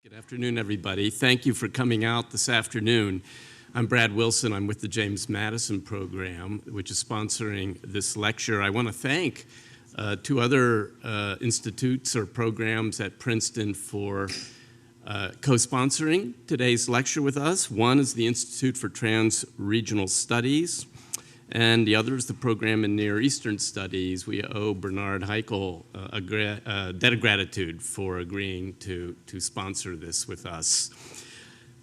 Good afternoon, everybody. Thank you for coming out this afternoon. I'm Brad Wilson. I'm with the James Madison program, which is sponsoring this lecture. I want to thank two other institutes or programs at Princeton for co-sponsoring today's lecture with us. One is the Institute for Trans-Regional Studies, and the other is the program in Near Eastern Studies. We owe Bernard Heikel a debt of gratitude for agreeing to sponsor this with us.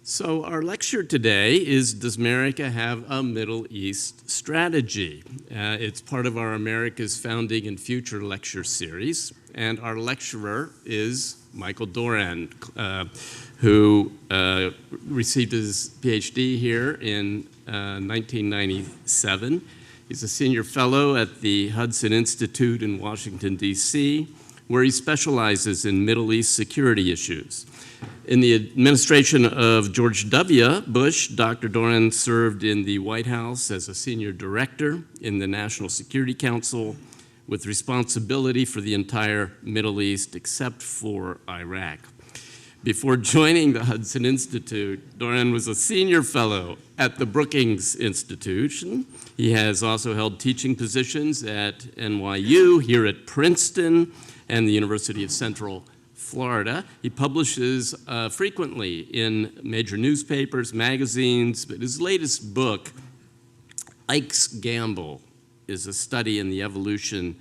So our lecture today is, Does America Have a Middle East Strategy? It's part of our America's Founding and Future lecture series, and our lecturer is Michael Doran, who received his PhD here in 1997. He's a senior fellow at the Hudson Institute in Washington, D.C., where he specializes in Middle East security issues. In the administration of George W. Bush, Dr. Doran served in the White House as a senior director in the National Security Council with responsibility for the entire Middle East except for Iraq. Before joining the Hudson Institute, Doran was a senior fellow at the Brookings Institution. He has also held teaching positions at NYU, here at Princeton, and the University of Central Florida. He publishes frequently in major newspapers, magazines, but his latest book, Ike's Gamble, is a study in the evolution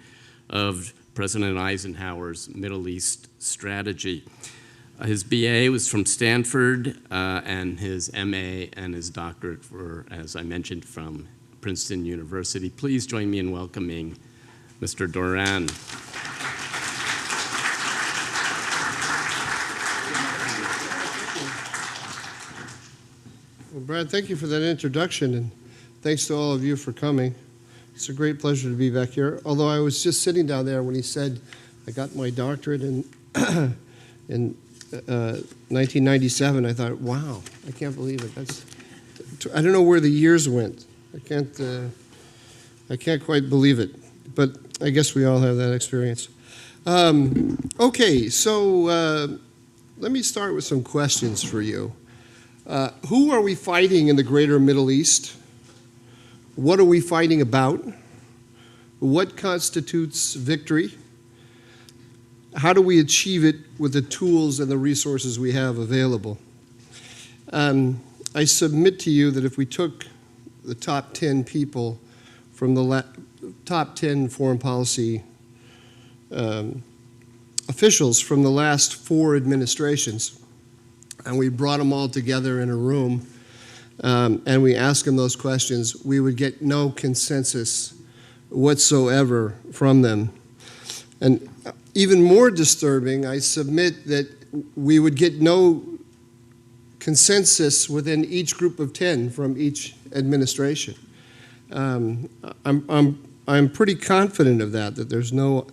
of President Eisenhower's Middle East strategy. His BA was from Stanford, and his MA and his doctorate were, as I mentioned, from Princeton University. Please join me in welcoming Mr. Doran. Well, Brad, thank you for that introduction, and thanks to all of you for coming. It's a great pleasure to be back here. Although I was just sitting down there when he said I got my doctorate in 1997, I thought, wow, I can't believe it. I don't know where the years went. I can't quite believe it, but I guess we all have that experience. Okay, so let me start with some questions for you. Who are we fighting in the greater Middle East? What are we fighting about? What constitutes victory? How do we achieve it with the tools and the resources we have available? I submit to you that if we took the top 10 people from the top 10 foreign policy officials from the last 4 administrations, and we brought them all together in a room, and we asked them those questions, we would get no consensus whatsoever from them. And even more disturbing, I submit that we would get no consensus within each group of 10 from each administration. I'm pretty confident of that there's no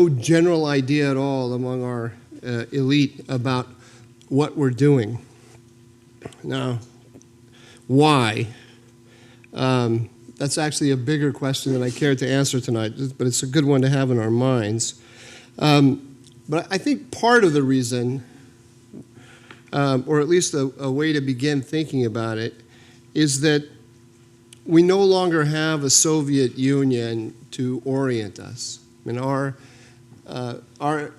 general idea at all among our elite about what we're doing. Now, why? That's actually a bigger question than I care to answer tonight, but it's a good one to have in our minds. But I think part of the reason, or at least a way to begin thinking about it, is that we no longer have a Soviet Union to orient us. I mean, our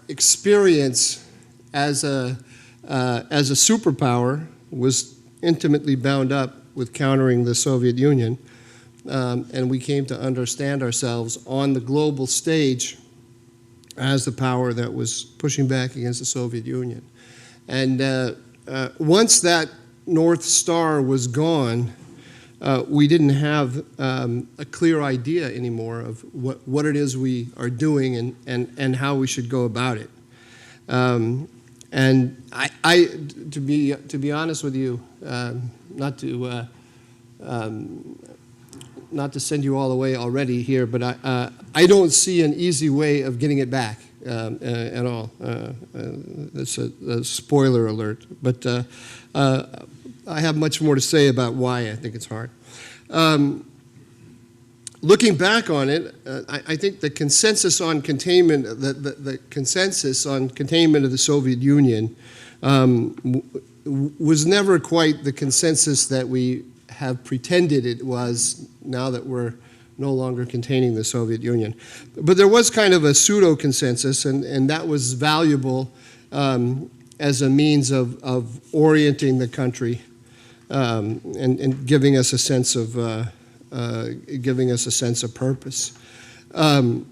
experience as a superpower was intimately bound up with countering the Soviet Union, and we came to understand ourselves on the global stage as the power that was pushing back against the Soviet Union. And once that North Star was gone, we didn't have a clear idea anymore of what it is we are doing and how we should go about it. And to be honest with you, not to send you all the way already here, but I don't see an easy way of getting it back at all. That's a spoiler alert. But I have much more to say about why I think it's hard. Looking back on it, I think the consensus on containment, the consensus on containment of the Soviet Union was never quite the consensus that we have pretended it was now that we're no longer containing the Soviet Union. But there was kind of a pseudo-consensus, and that was valuable as a means of orienting the country and giving us a sense of purpose. Now,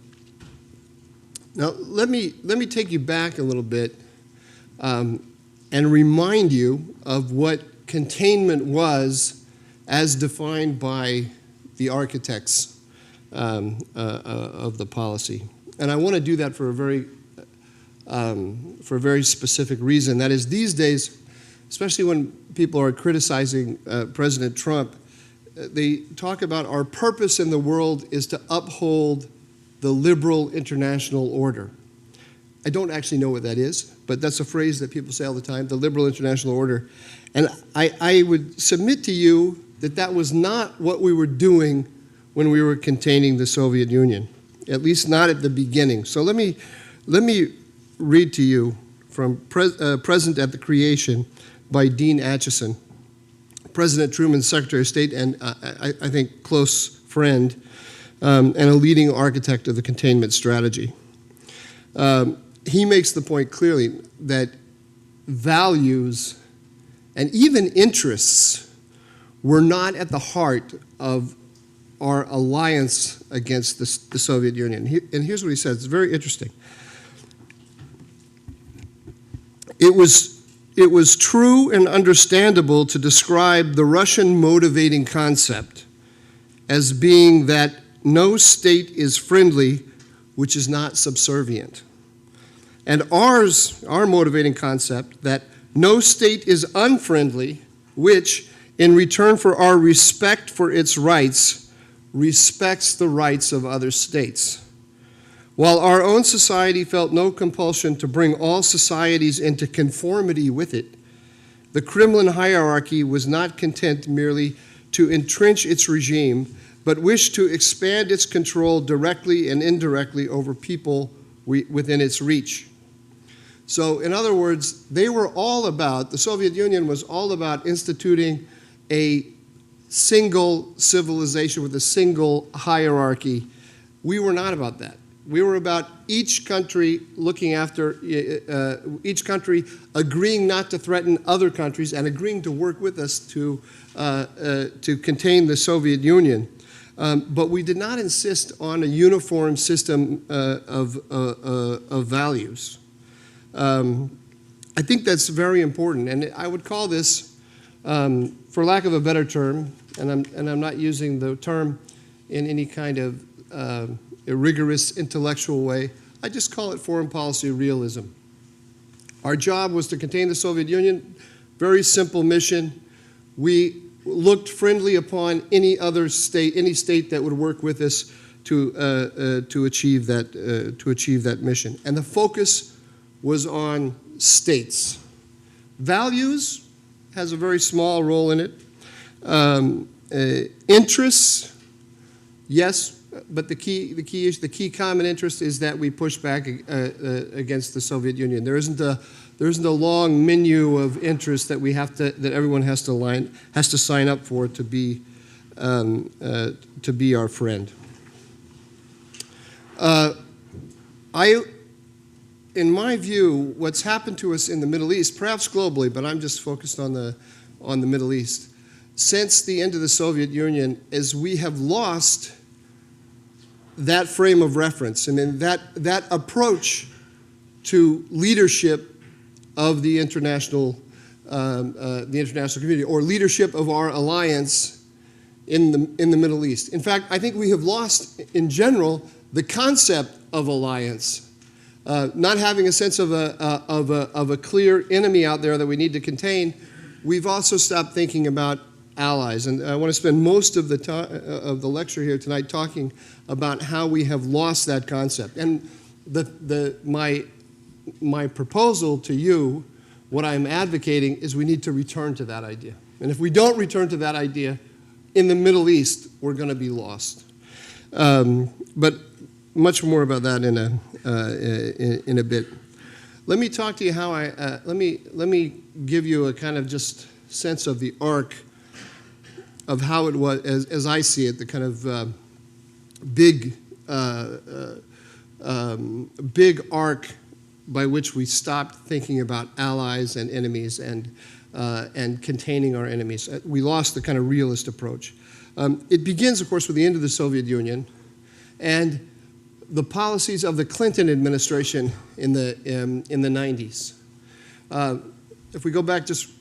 let me take you back a little bit and remind you of what containment was as defined by the architects of the policy. And I want to do that for a very specific reason. That is, these days, especially when people are criticizing President Trump, they talk about our purpose in the world is to uphold the liberal international order. I don't actually know what that is, but that's a phrase that people say all the time, the liberal international order. And I would submit to you that that was not what we were doing when we were containing the Soviet Union, at least not at the beginning. So let me read to you from Present at the Creation by Dean Acheson, President Truman's Secretary of State and I think close friend and a leading architect of the containment strategy. He makes the point clearly that values and even interests were not at the heart of our alliance against the Soviet Union. And here's what he says. It's very interesting. It was true and understandable to describe the Russian motivating concept as being that no state is friendly which is not subservient. And our motivating concept that no state is unfriendly which, in return for our respect for its rights, respects the rights of other states. While our own society felt no compulsion to bring all societies into conformity with it, the Kremlin hierarchy was not content merely to entrench its regime, but wished to expand its control directly and indirectly over people within its reach. So, in other words, the Soviet Union was all about instituting a single civilization with a single hierarchy. We were not about that. We were about each country looking after, each country agreeing not to threaten other countries and agreeing to work with us to contain the Soviet Union. But we did not insist on a uniform system of values. I think that's very important, and I would call this, for lack of a better term, and I'm not using the term in any kind of a rigorous intellectual way, I just call it foreign policy realism. Our job was to contain the Soviet Union, very simple mission. We looked friendly upon any state that would work with us to achieve that mission. And the focus was on states. Values has a very small role in it. Interests, yes, but the key common interest is that we push back against the Soviet Union. There isn't a long menu of interests that everyone has to sign up for to be our friend. In my view, what's happened to us in the Middle East, perhaps globally, but I'm just focused on the Middle East, since the end of the Soviet Union, is we have lost that frame of reference. I mean, that approach to leadership of the international community, or leadership of our alliance in the Middle East. In fact, I think we have lost, in general, the concept of alliance. Not having a sense of a clear enemy out there that we need to contain, we've also stopped thinking about allies. And I want to spend most of the lecture here tonight talking about how we have lost that concept. And my proposal to you, what I'm advocating, is we need to return to that idea. And if we don't return to that idea, in the Middle East, we're going to be lost. But much more about that in a bit. let me talk to you how let me give you a kind of just sense of the arc of how it was, as I see it, the kind of big arc by which we stopped thinking about allies and enemies and containing our enemies. We lost the kind of realist approach. It begins, of course, with the end of the Soviet Union and the policies of the Clinton administration in the 90s. If we go back just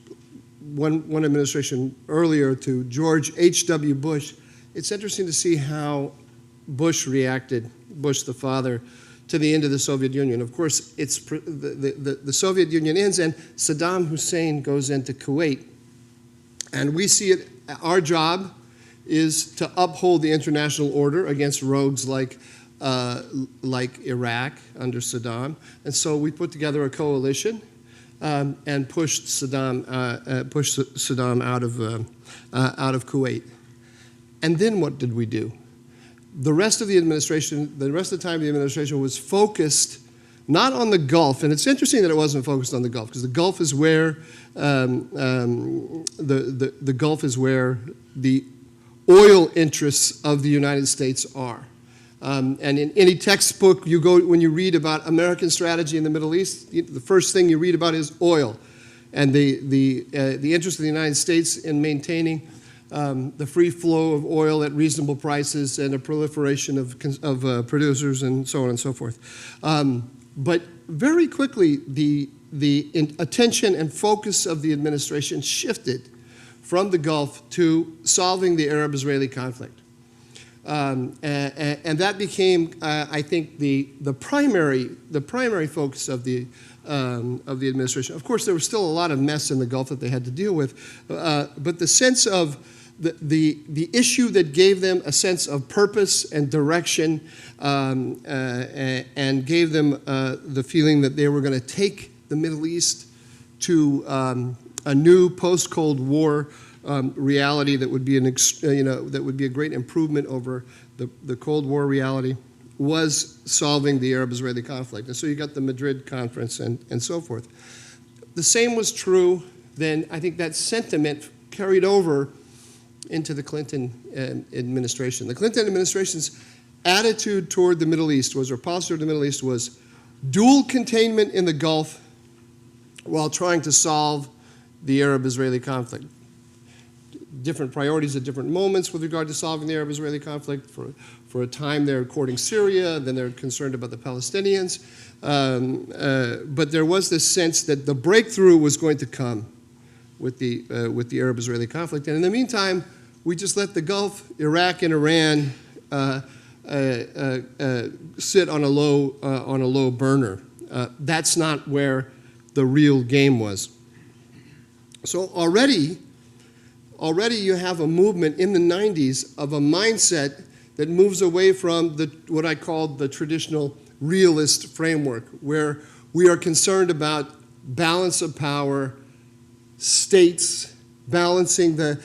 one administration earlier to George H.W. Bush, it's interesting to see how Bush reacted, Bush the father, to the end of the Soviet Union. Of course, it's the Soviet Union ends and Saddam Hussein goes into Kuwait. And we see it, our job is to uphold the international order against rogues like Iraq under Saddam. And so we put together a coalition and pushed Saddam out of Kuwait. And then what did we do? The rest of the administration, the rest of the time the administration was focused not on the Gulf, and it's interesting that it wasn't focused on the Gulf, because the Gulf is where the Gulf is where the oil interests of the United States are. And in any textbook you go, when you read about American strategy in the Middle East, the first thing you read about is oil, and the interest of the United States in maintaining the free flow of oil at reasonable prices and a proliferation of producers and so on and so forth. But very quickly, the attention and focus of the administration shifted from the Gulf to solving the Arab-Israeli conflict. And that became, I think, the primary focus of the administration. Of course, there was still a lot of mess in the Gulf that they had to deal with, but the sense of the issue that gave them a sense of purpose and direction and gave them the feeling that they were going to take the Middle East to a new post-Cold War reality that would be that would be a great improvement over the Cold War reality, was solving the Arab-Israeli conflict. And so you got the Madrid conference and so forth. The same was true then. I think that sentiment carried over into the Clinton administration. The Clinton administration's attitude toward the Middle East was, or policy toward the Middle East was, dual containment in the Gulf while trying to solve the Arab-Israeli conflict. Different priorities at different moments with regard to solving the Arab-Israeli conflict. For a time they're courting Syria, then they're concerned about the Palestinians. But there was this sense that the breakthrough was going to come with the Arab-Israeli conflict. And in the meantime, we just let the Gulf, Iraq, and Iran sit on a low burner. That's not where the real game was. So already you have a movement in the 90s of a mindset that moves away from what I call the traditional realist framework, where we are concerned about balance of power, states, balancing the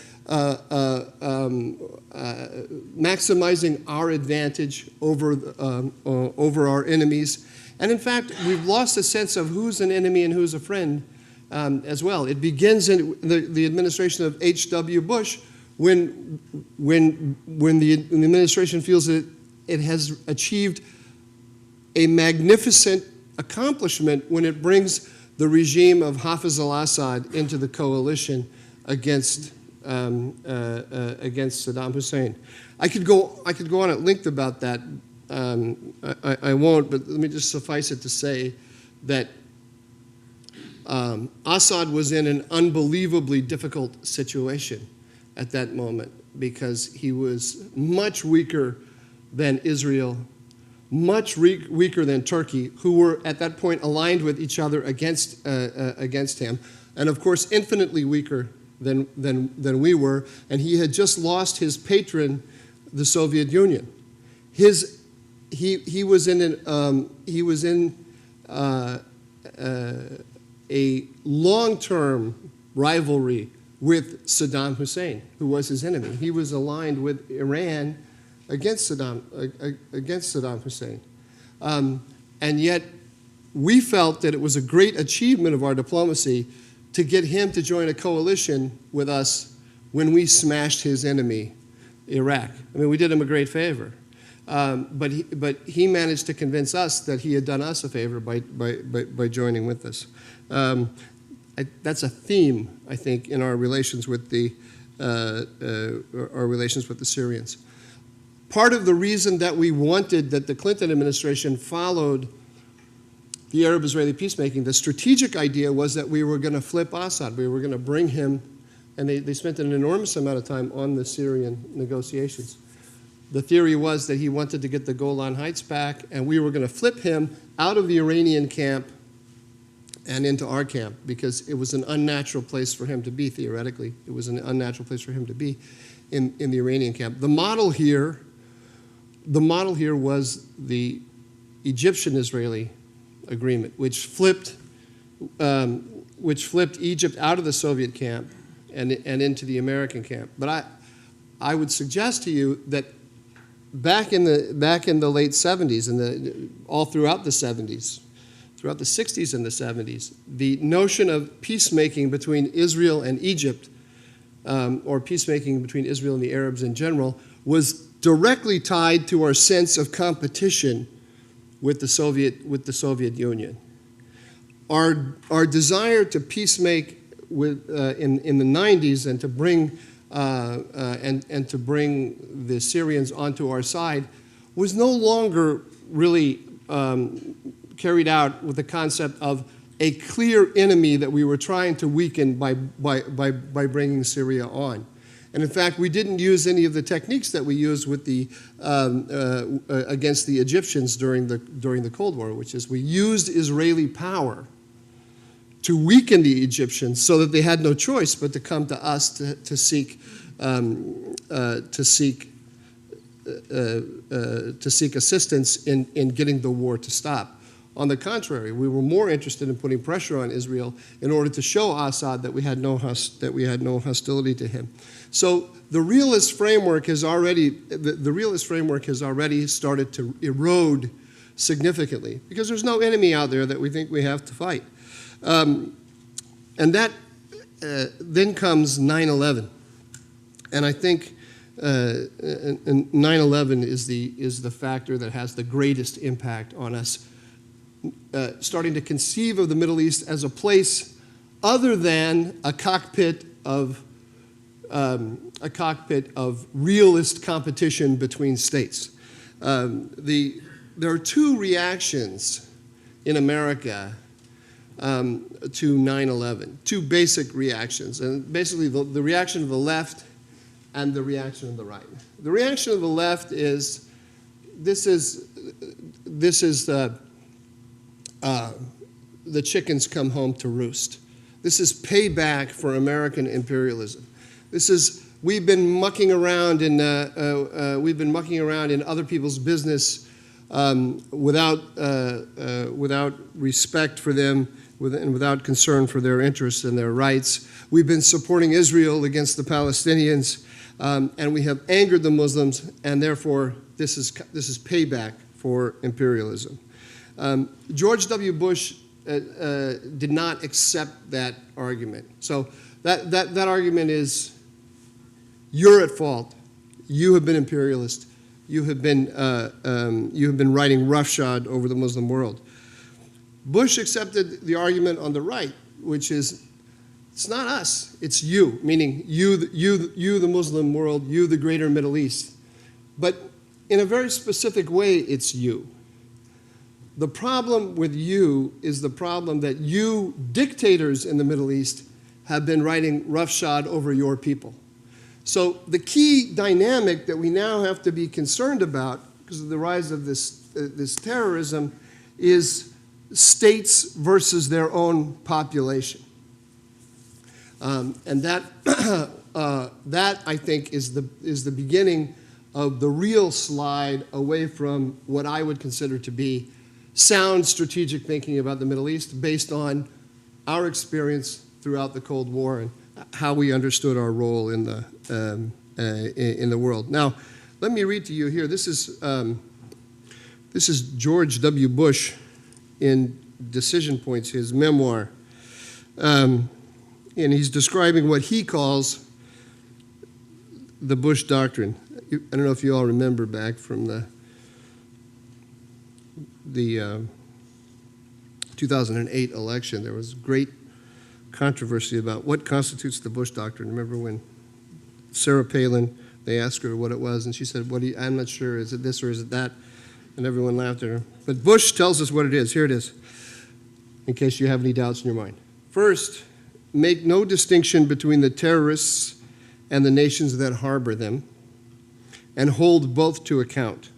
maximizing our advantage over our enemies. And in fact, we've lost a sense of who's an enemy and who's a friend as well. It begins in the administration of H.W. Bush when the administration feels that it has achieved a magnificent accomplishment when it brings the regime of Hafiz al-Assad into the coalition against Saddam Hussein. I could go on at length about that. I won't, but let me just suffice it to say that Assad was in an unbelievably difficult situation at that moment because he was much weaker than Israel, much weaker than Turkey, who were at that point aligned with each other against him, and of course infinitely weaker than we were. And he had just lost his patron, the Soviet Union. He was in a long-term rivalry with Saddam Hussein, who was his enemy. He was aligned with Iran against Saddam Hussein, and yet we felt that it was a great achievement of our diplomacy to get him to join a coalition with us when we smashed his enemy, Iraq. I mean, we did him a great favor. But he managed to convince us that he had done us a favor by joining with us. That's a theme, I think, in our relations with the Syrians. Part of the reason that we wanted that the Clinton administration followed the Arab-Israeli peacemaking, the strategic idea was that we were going to flip Assad. We were going to bring him, and they spent an enormous amount of time on the Syrian negotiations. The theory was that he wanted to get the Golan Heights back, and we were going to flip him out of the Iranian camp and into our camp, because it was an unnatural place for him to be, theoretically. It was an unnatural place for him to be in the Iranian camp. The model here was the Egyptian-Israeli agreement, which flipped Egypt out of the Soviet camp and into the American camp. But I would suggest to you that back in the late 70s and all throughout the 70s, throughout the 60s and the 70s, the notion of peacemaking between Israel and Egypt, or peacemaking between Israel and the Arabs in general, was directly tied to our sense of competition with the Soviet Union. Our desire to peacemake in the 90s and to bring and to bring the Syrians onto our side was no longer really carried out with the concept of a clear enemy that we were trying to weaken by bringing Syria on. And in fact, we didn't use any of the techniques that we used with against the Egyptians during the Cold War, which is we used Israeli power to weaken the Egyptians so that they had no choice but to come to us to seek assistance in getting the war to stop. On the contrary, we were more interested in putting pressure on Israel in order to show Assad that we had no hostility to him. So the realist framework has already started to erode significantly, because there's no enemy out there that we think we have to fight. And that then comes 9/11, and I think 9/11 is the factor that has the greatest impact on us. Starting to conceive of the Middle East as a place other than a cockpit of realist competition between states. There are two reactions in America to 9/11, two basic reactions, and basically the reaction of the left and the reaction of the right. The reaction of the left is this is the chickens come home to roost. This is payback for American imperialism. This is we've been mucking around in other people's business without respect for them and without concern for their interests and their rights. We've been supporting Israel against the Palestinians, and we have angered the Muslims, and therefore this is payback for imperialism. George W. Bush did not accept that argument. So that argument is, you're at fault. You have been imperialist. You have been riding roughshod over the Muslim world. Bush accepted the argument on the right, which is, it's not us, it's you, meaning you the Muslim world, you the greater Middle East. But in a very specific way, it's you. The problem with you is the problem that you, dictators in the Middle East, have been riding roughshod over your people. So the key dynamic that we now have to be concerned about, because of the rise of this terrorism, is states versus their own population. And that I think is the beginning of the real slide away from what I would consider to be sound strategic thinking about the Middle East based on our experience throughout the Cold War and how we understood our role in the world. Now, let me read to you here. This is George W. Bush in Decision Points, his memoir. And he's describing what he calls the Bush Doctrine. I don't know if you all remember back from the 2008 election, there was great controversy about what constitutes the Bush Doctrine. Remember when Sarah Palin, they asked her what it was, and she said, I'm not sure, is it this or is it that? And everyone laughed at her. But Bush tells us what it is. Here it is, in case you have any doubts in your mind. First, make no distinction between the terrorists and the nations that harbor them, and hold both to account.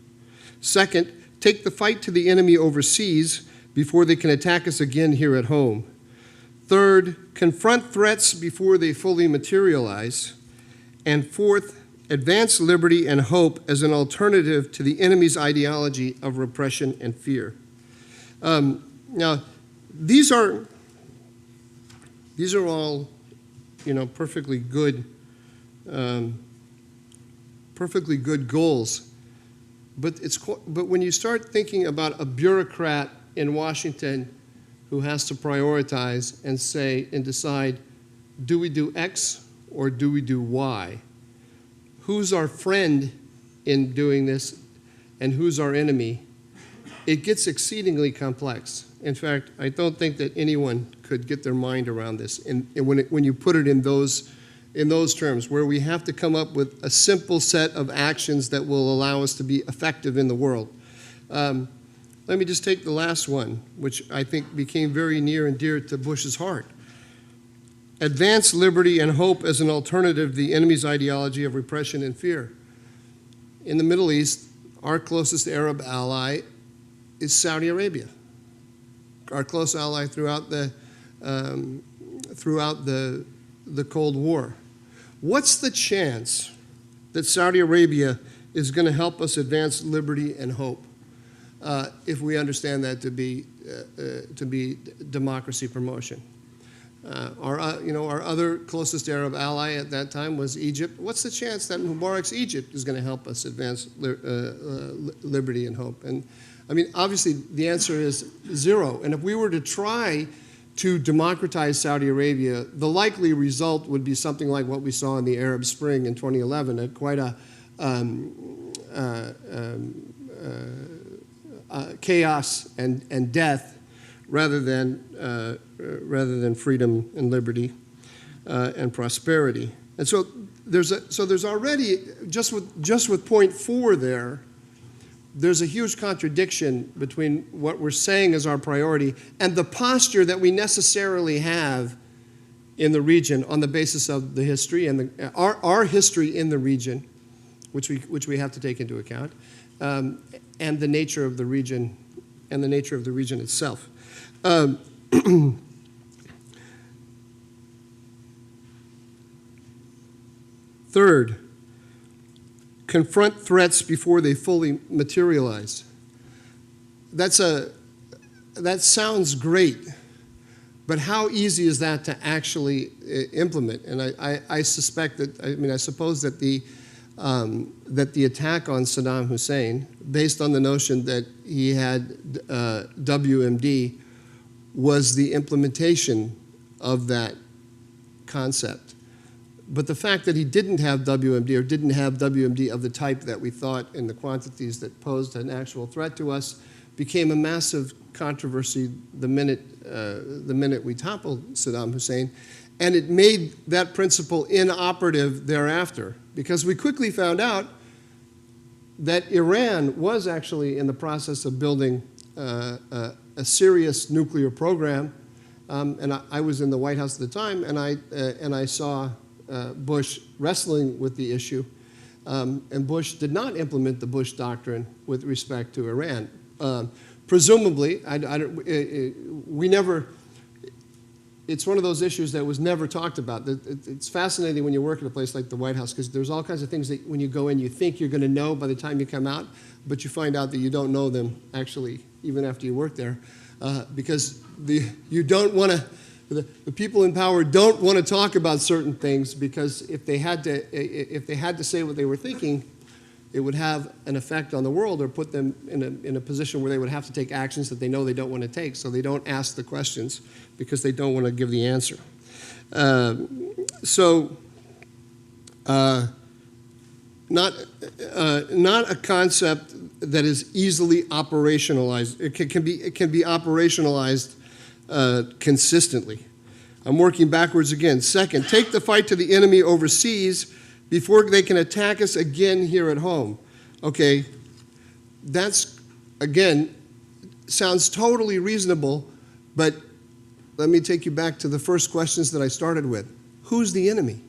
Second, take the fight to the enemy overseas before they can attack us again here at home. Third, confront threats before they fully materialize. And fourth, advance liberty and hope as an alternative to the enemy's ideology of repression and fear. Now, these are all, perfectly good goals. But when you start thinking about a bureaucrat in Washington who has to prioritize and say and decide, do we do X or do we do Y? Who's our friend in doing this and who's our enemy? It gets exceedingly complex. In fact, I don't think that anyone could get their mind around this. And when you put it in those terms, where we have to come up with a simple set of actions that will allow us to be effective in the world. Let me just take the last one, which I think became very near and dear to Bush's heart. Advance liberty and hope as an alternative to the enemy's ideology of repression and fear. In the Middle East, our closest Arab ally is Saudi Arabia, our close ally throughout the Cold War. What's the chance that Saudi Arabia is going to help us advance liberty and hope if we understand that to be democracy promotion? Our other closest Arab ally at that time was Egypt. What's the chance that Mubarak's Egypt is going to help us advance liberty and hope? And I mean, obviously, the answer is zero. And if we were to try to democratize Saudi Arabia, the likely result would be something like what we saw in the Arab Spring in 2011, quite a chaos and death, rather than freedom and liberty and prosperity. And so there's already just with point 4 there. There's a huge contradiction between what we're saying is our priority and the posture that we necessarily have in the region on the basis of the history and our history in the region, which we have to take into account, and the nature of the region itself. Third, confront threats before they fully materialize. That sounds great, but how easy is that to actually implement? And I suspect that, I suppose that the attack on Saddam Hussein, based on the notion that he had WMD, was the implementation of that concept. But the fact that he didn't have WMD or didn't have WMD of the type that we thought in the quantities that posed an actual threat to us became a massive controversy the minute we toppled Saddam Hussein. And it made that principle inoperative thereafter, because we quickly found out that Iran was actually in the process of building a serious nuclear program. And I was in the White House at the time, and I saw Bush wrestling with the issue, and Bush did not implement the Bush Doctrine with respect to Iran. Presumably, it's one of those issues that was never talked about. It's fascinating when you work at a place like the White House, because there's all kinds of things that when you go in you think you're going to know by the time you come out, but you find out that you don't know them actually even after you work there, because you don't want to. The people in power don't want to talk about certain things, because if they had to say what they were thinking, it would have an effect on the world or put them in a position where they would have to take actions that they know they don't want to take, so they don't ask the questions because they don't want to give the answer. Not a concept that is easily operationalized. It can be operationalized consistently. I'm working backwards again. Second, take the fight to the enemy overseas before they can attack us again here at home. Okay, that's, again, sounds totally reasonable, but let me take you back to the first questions that I started with. Who's the enemy?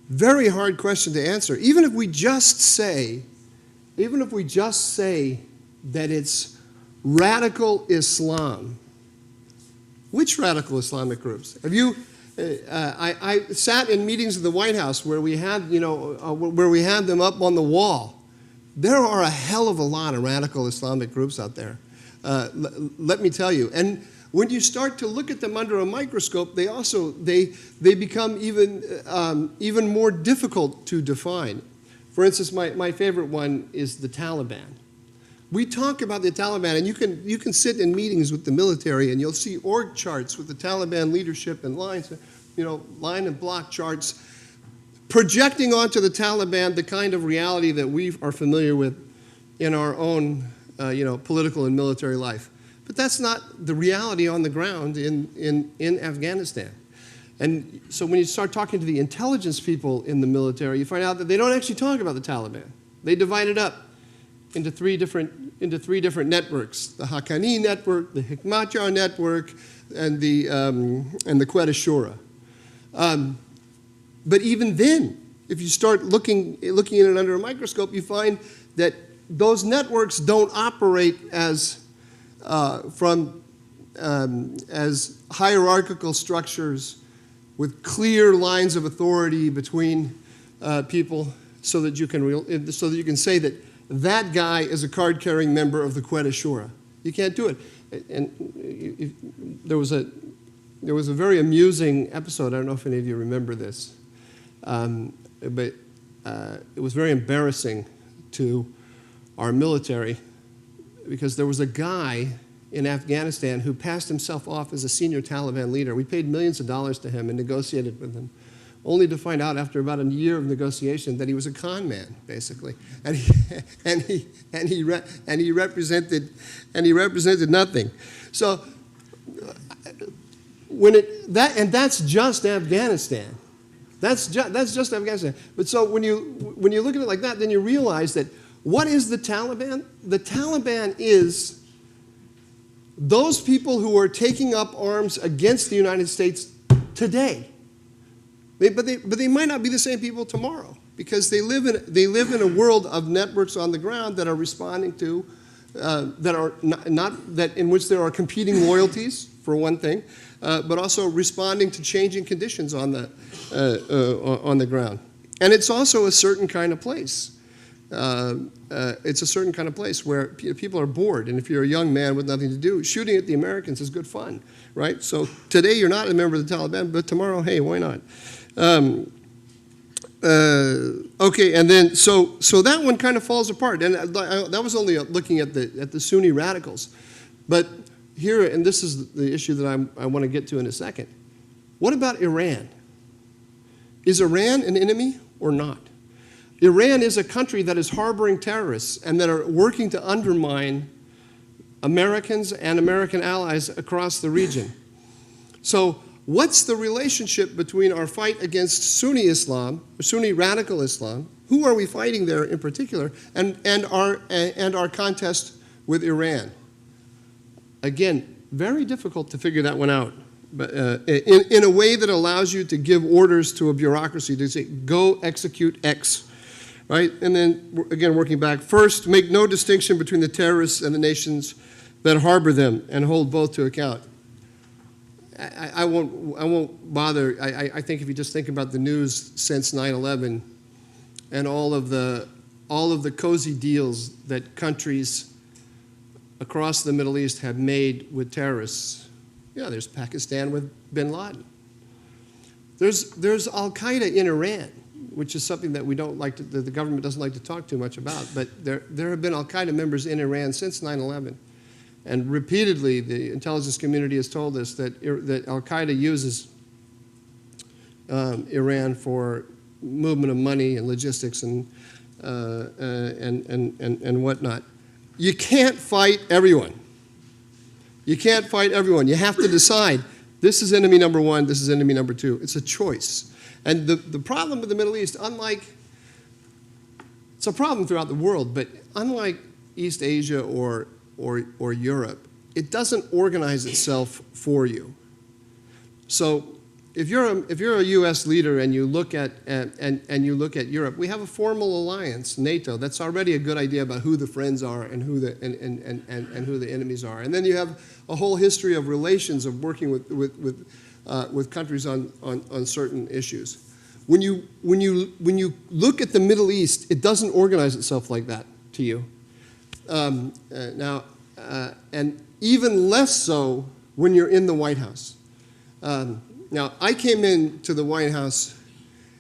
Very hard question to answer. Even if we just say that it's radical Islam, which radical Islamic groups? Have you? I sat in meetings at the White House where we had, where we had them up on the wall. There are a hell of a lot of radical Islamic groups out there. Let me tell you. And when you start to look at them under a microscope, they become even more difficult to define. For instance, my favorite one is the Taliban. We talk about the Taliban, and you can sit in meetings with the military, and you'll see org charts with the Taliban leadership and lines, line and block charts, projecting onto the Taliban the kind of reality that we are familiar with in our own, political and military life. But that's not the reality on the ground in Afghanistan. And so when you start talking to the intelligence people in the military, you find out that they don't actually talk about the Taliban. They divide it up into three different networks: the Haqqani network, the Hikmatyar network, and the Quetta Shura. But even then, if you start looking at it under a microscope, you find that those networks don't operate as hierarchical structures with clear lines of authority between people, so that you can say that guy is a card-carrying member of the Quetta Shura. You can't do it. And there was a very amusing episode. I don't know if any of you remember this, but it was very embarrassing to our military, because there was a guy in Afghanistan who passed himself off as a senior Taliban leader. We paid millions of dollars to him and negotiated with him, only to find out after about a year of negotiation that he was a con man, basically, and he represented nothing. So that's just Afghanistan. That's just Afghanistan. But so when you look at it like that, then you realize that what is the Taliban? The Taliban is those people who are taking up arms against the United States today. But they might not be the same people tomorrow, because they live in a world of networks on the ground that are responding to in which there are competing loyalties, for one thing, but also responding to changing conditions on the ground. And it's also a certain kind of place. It's a certain kind of place where people are bored, and if you're a young man with nothing to do, shooting at the Americans is good fun, right? So today you're not a member of the Taliban, but tomorrow, hey, why not? Okay, and then so that one kind of falls apart, and that was only looking at the Sunni radicals, but here, and this is the issue that I want to get to in a second. What about Iran? Is Iran an enemy or not? Iran is a country that is harboring terrorists and that are working to undermine Americans and American allies across the region. So what's the relationship between our fight against Sunni Islam, or Sunni radical Islam, who are we fighting there in particular, and our contest with Iran? Again, very difficult to figure that one out, but in a way that allows you to give orders to a bureaucracy to say, go execute X. Right? And then, again, working back, first, make no distinction between the terrorists and the nations that harbor them, and hold both to account. I won't bother. I think if you just think about the news since 9/11 and all of the cozy deals that countries across the Middle East have made with terrorists. Yeah, there's Pakistan with bin Laden. There's Al-Qaeda in Iran. which is something that we don't like to, that the government doesn't like to talk too much about. But there have been al-Qaeda members in Iran since 9/11. And repeatedly, the intelligence community has told us that al-Qaeda uses Iran for movement of money and logistics and whatnot. You can't fight everyone. You can't fight everyone. You have to decide, this is enemy number one, this is enemy number two. It's a choice. And the problem with the Middle East, it's a problem throughout the world, but unlike East Asia or Europe, it doesn't organize itself for you. So if you're a U.S. leader and you look at Europe, we have a formal alliance, NATO. That's already a good idea about who the friends are and who the who the enemies are. And then you have a whole history of relations of working with countries on certain issues. When you look at the Middle East, it doesn't organize itself like that to you. And even less so when you're in the White House. Now, I came into the White House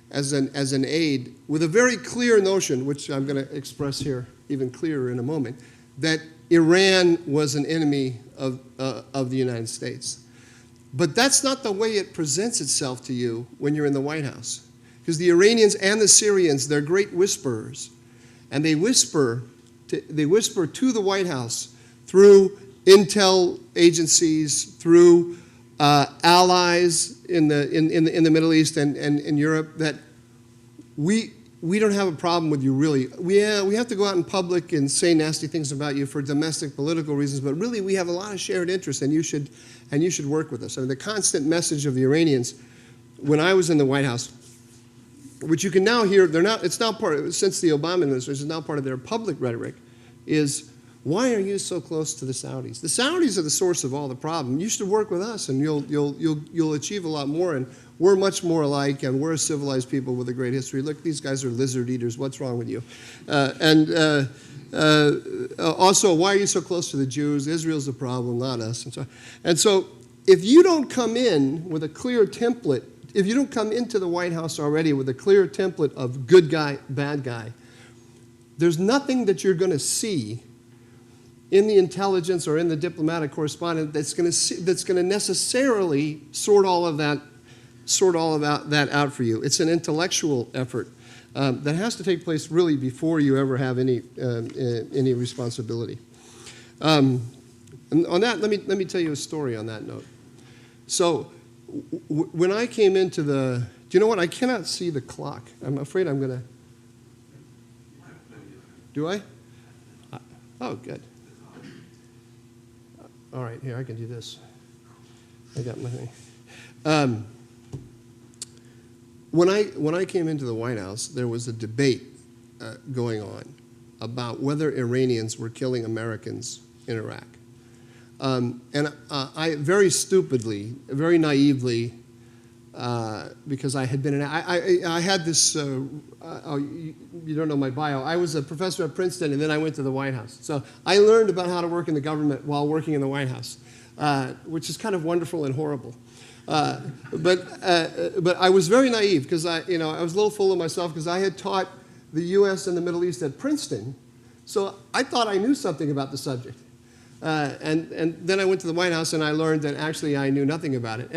as an aide with a very clear notion, which I'm going to express here even clearer in a moment, that Iran was an enemy of the United States. But that's not the way it presents itself to you when you're in the White House. Because the Iranians and the Syrians, they're great whisperers. And they whisper to the White House through intel agencies, through allies in the Middle East and in Europe, that we don't have a problem with you, really. We have to go out in public and say nasty things about you for domestic political reasons, but really we have a lot of shared interests, and you should work with us. I mean, the constant message of the Iranians when I was in the White House, which you can now hear, it's now part, since the Obama administration, is now part of their public rhetoric, is, why are you so close to the Saudis? The Saudis are the source of all the problem. You should work with us, and you'll achieve a lot more. And we're much more alike, and we're a civilized people with a great history. Look, these guys are lizard eaters. What's wrong with you? Also, why are you so close to the Jews? Israel's the problem, not us. And so, if you don't come in with a clear template, if you don't come into the White House already with a clear template of good guy, bad guy, there's nothing that you're going to see in the intelligence or in the diplomatic correspondence that's going to necessarily sort all of that out for you. It's an intellectual effort that has to take place really before you ever have any responsibility. And on that, let me tell you a story on that note. So when I came into do you know what? I cannot see the clock. I'm afraid I'm going to. Do I? Oh, good. All right, here, I can do this. I got my thing. When I came into the White House, there was a debate going on about whether Iranians were killing Americans in Iraq. And I very stupidly, very naively, because I had been I had this, you don't know my bio, I was a professor at Princeton, and then I went to the White House. So I learned about how to work in the government while working in the White House, which is kind of wonderful and horrible. But I was very naive, because I was a little full of myself, because I had taught the U.S. and the Middle East at Princeton, so I thought I knew something about the subject. And then I went to the White House, and I learned that actually I knew nothing about it.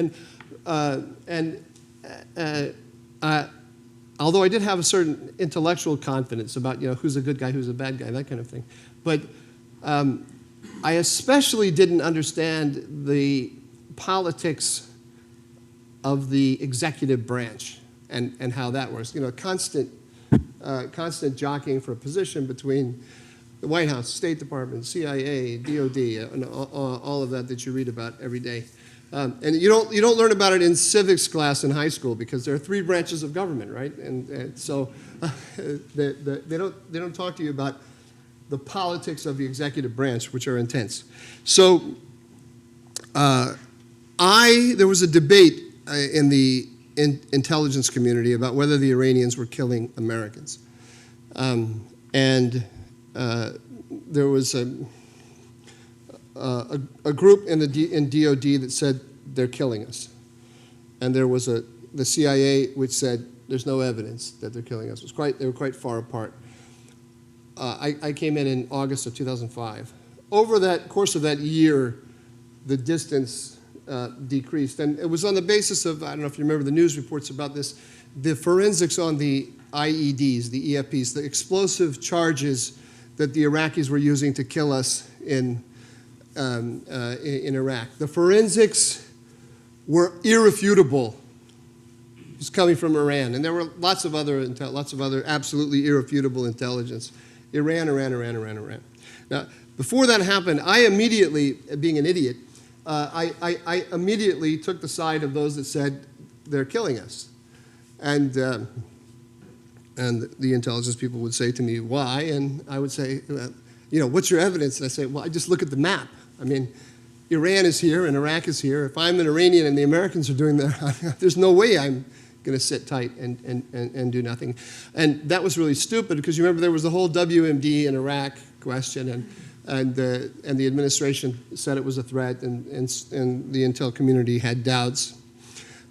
Although I did have a certain intellectual confidence about who's a good guy, who's a bad guy, that kind of thing, but I especially didn't understand the politics of the executive branch and how that works. Constant jockeying for a position between the White House, State Department, CIA, DOD, and all of that you read about every day. And you don't learn about it in civics class in high school, because there are 3 branches of government, right? And so they don't talk to you about the politics of the executive branch, which are intense. So there was a debate in the intelligence community about whether the Iranians were killing Americans, and there was a group in DOD that said they're killing us, and there was the CIA which said there's no evidence that they're killing us. They were quite far apart. I came in August of 2005. Over that course of that year, the distance decreased. And it was on the basis of, I don't know if you remember the news reports about this, the forensics on the IEDs, the EFPs, the explosive charges that the Iraqis were using to kill us in Iraq. The forensics were irrefutable. It was coming from Iran. And there were lots of other absolutely irrefutable intelligence. Iran. Now, before that happened, I immediately, being an idiot, I immediately took the side of those that said they're killing us. And the intelligence people would say to me, why? And I would say, what's your evidence? And I say, well, I just look at the map. I mean, Iran is here and Iraq is here. If I'm an Iranian and the Americans are doing that, there's no way I'm going to sit tight and do nothing. And that was really stupid because you remember there was the whole WMD in Iraq question, and the administration said it was a threat, and the intel community had doubts.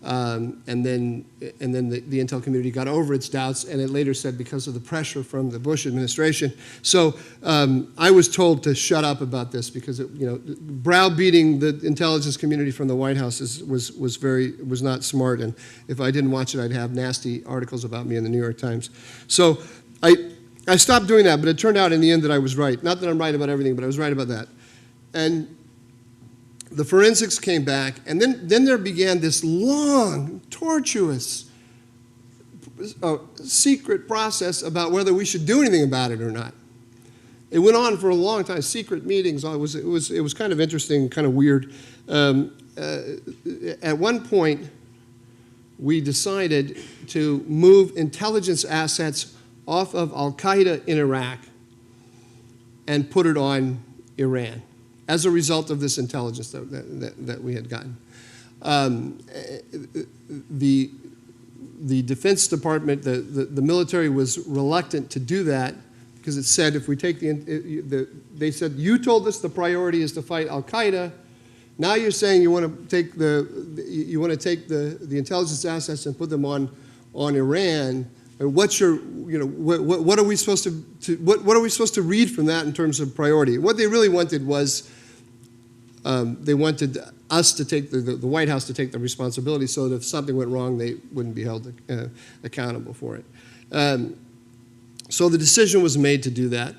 And then the intel community got over its doubts, and it later said because of the pressure from the Bush administration. So I was told to shut up about this because browbeating the intelligence community from the White House was not smart, and if I didn't watch it, I'd have nasty articles about me in the New York Times. So I stopped doing that, but it turned out in the end that I was right. Not that I'm right about everything, but I was right about that. And the forensics came back, and then there began this long, tortuous, secret process about whether we should do anything about it or not. It went on for a long time, secret meetings. It was kind of interesting, kind of weird. At one point, we decided to move intelligence assets off of Al-Qaeda in Iraq and put it on Iran, as a result of this intelligence that we had gotten. The Defense Department, the military was reluctant to do that because it said if we take they said, you told us the priority is to fight Al-Qaeda. Now you're saying you want to take the intelligence assets and put them on Iran. What's your, what are we supposed what are we supposed to read from that in terms of priority? What they really wanted was they wanted us to take the White House to take the responsibility so that if something went wrong, they wouldn't be held accountable for it. So the decision was made to do that.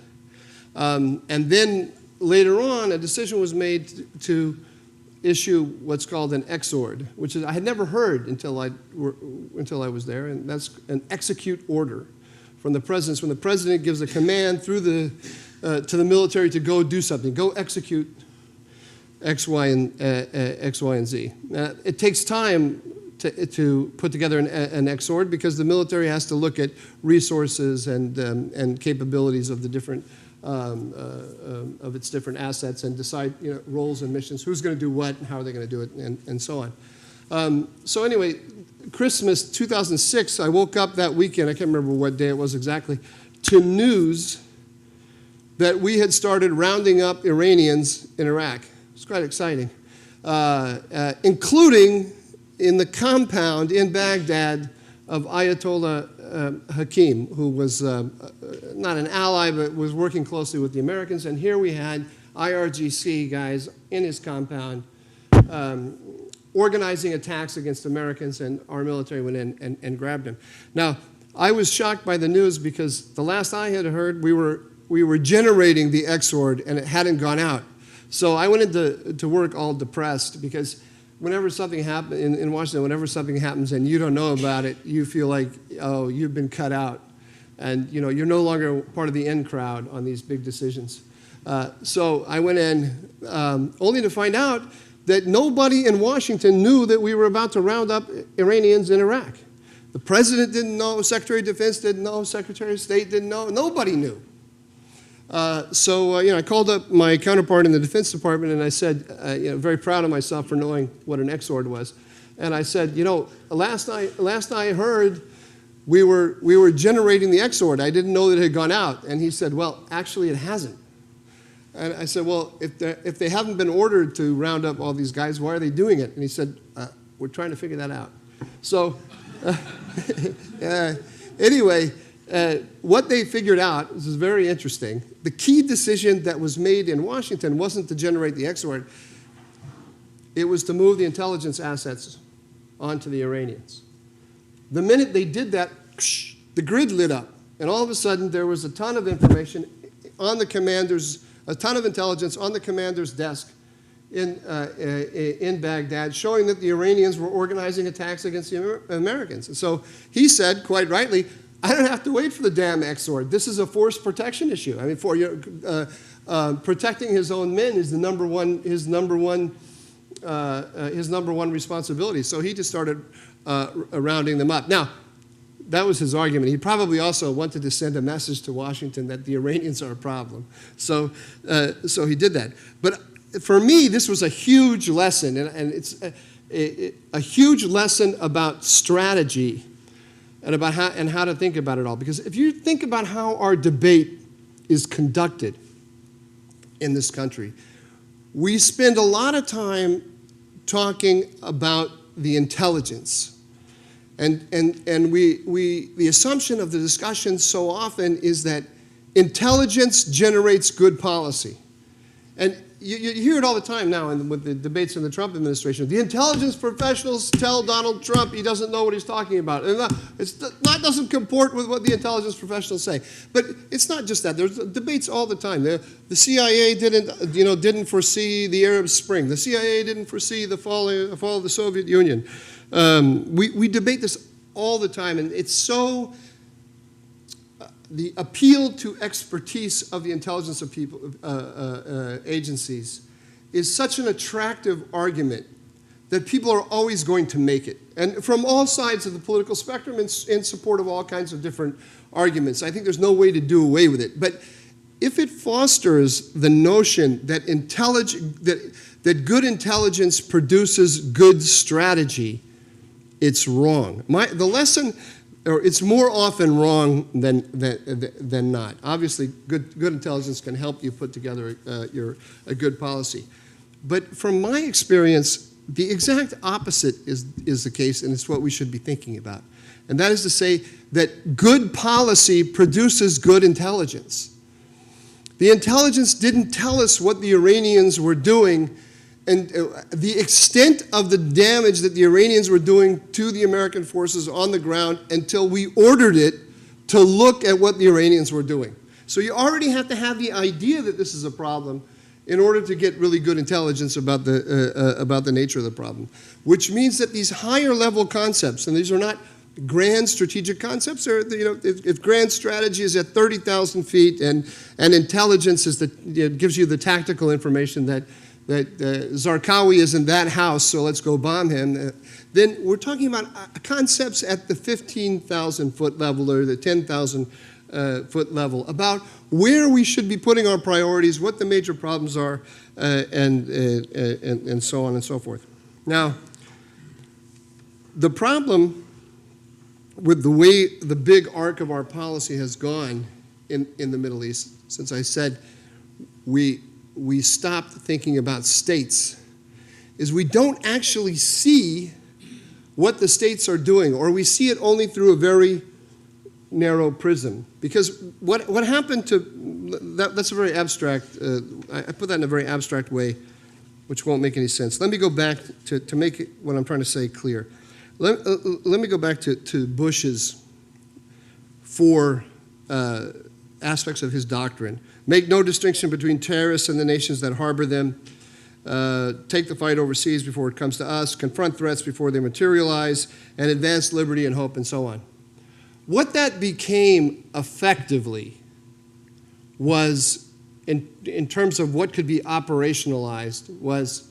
And then later on, a decision was made to issue what's called an exord, which I had never heard until I was there, and that's an execute order from the president. When the president gives a command through to the military to go do something, go execute X, Y, and Z. It takes time to put together an exord because the military has to look at resources and capabilities of the different of its different assets and decide roles and missions, who's going to do what, and how are they going to do it, and so on. So anyway, Christmas 2006, I woke up that weekend, I can't remember what day it was exactly, to news that we had started rounding up Iranians in Iraq. It was quite exciting, including in the compound in Baghdad of Ayatollah Hakim, who was not an ally, but was working closely with the Americans. And here we had IRGC guys in his compound organizing attacks against Americans, and our military went in and grabbed him. Now, I was shocked by the news because the last I had heard, we were generating the exord, and it hadn't gone out. So I went into work all depressed because whenever something happens in Washington, whenever something happens and you don't know about it, you feel like, oh, you've been cut out, and you're no longer part of the in crowd on these big decisions. So I went in only to find out that nobody in Washington knew that we were about to round up Iranians in Iraq. The president didn't know, Secretary of Defense didn't know, Secretary of State didn't know, nobody knew. So I called up my counterpart in the Defense Department, and I said, very proud of myself for knowing what an exord was. And I said, last I heard, we were generating the exord. I didn't know that it had gone out. And he said, well, actually, it hasn't. And I said, well, if they haven't been ordered to round up all these guys, why are they doing it? And he said, we're trying to figure that out. So Anyway, what they figured out, this is very interesting, the key decision that was made in Washington wasn't to generate the export, it was to move the intelligence assets onto the Iranians. The minute they did that, the grid lit up, and all of a sudden there was a ton of information on the commander's, a ton of intelligence on the commander's desk in Baghdad, showing that the Iranians were organizing attacks against the Americans. And so he said, quite rightly, I don't have to wait for the damn XOR. This is a force protection issue. I mean, for protecting his own men is his number one responsibility. So he just started rounding them up. Now, that was his argument. He probably also wanted to send a message to Washington that the Iranians are a problem. So he did that. But for me, this was a huge lesson, and it's a huge lesson about strategy and about how to think about it all. Because if you think about how our debate is conducted in this country, we spend a lot of time talking about the intelligence. And the assumption of the discussion so often is that intelligence generates good policy. And you hear it all the time now with the debates in the Trump administration. The intelligence professionals tell Donald Trump he doesn't know what he's talking about. And that doesn't comport with what the intelligence professionals say. But it's not just that. There's debates all the time. The CIA didn't foresee the Arab Spring. The CIA didn't foresee the fall of the Soviet Union. We debate this all the time, and it's so the appeal to expertise of the intelligence of people agencies is such an attractive argument that people are always going to make it, and from all sides of the political spectrum, in support of all kinds of different arguments. I think there's no way to do away with it, but if it fosters the notion that that good intelligence produces good strategy, it's wrong. The lesson, or it's more often wrong than not. Obviously, good intelligence can help you put together a good policy. But from my experience, the exact opposite is the case, and it's what we should be thinking about. And that is to say that good policy produces good intelligence. The intelligence didn't tell us what the Iranians were doing, and the extent of the damage that the Iranians were doing to the American forces on the ground until we ordered it to look at what the Iranians were doing. So you already have to have the idea that this is a problem in order to get really good intelligence about the nature of the problem, which means that these higher level concepts, and these are not grand strategic concepts, or if grand strategy is at 30,000 feet and intelligence is gives you the tactical information that Zarqawi is in that house, so let's go bomb him. Then we're talking about concepts at the 15,000 foot level or the 10,000 foot level about where we should be putting our priorities, what the major problems are, and so on and so forth. Now, the problem with the way the big arc of our policy has gone in the Middle East, since I said we stopped thinking about states, is we don't actually see what the states are doing, or we see it only through a very narrow prism. Because what happened to, that's a very abstract, I put that in a very abstract way, which won't make any sense. Let me go back to make it, what I'm trying to say clear. Let me go back to Bush's 4 aspects of his doctrine. Make no distinction between terrorists and the nations that harbor them. Take the fight overseas before it comes to us. Confront threats before they materialize. And advance liberty and hope, and so on. What that became effectively was, in terms of what could be operationalized, was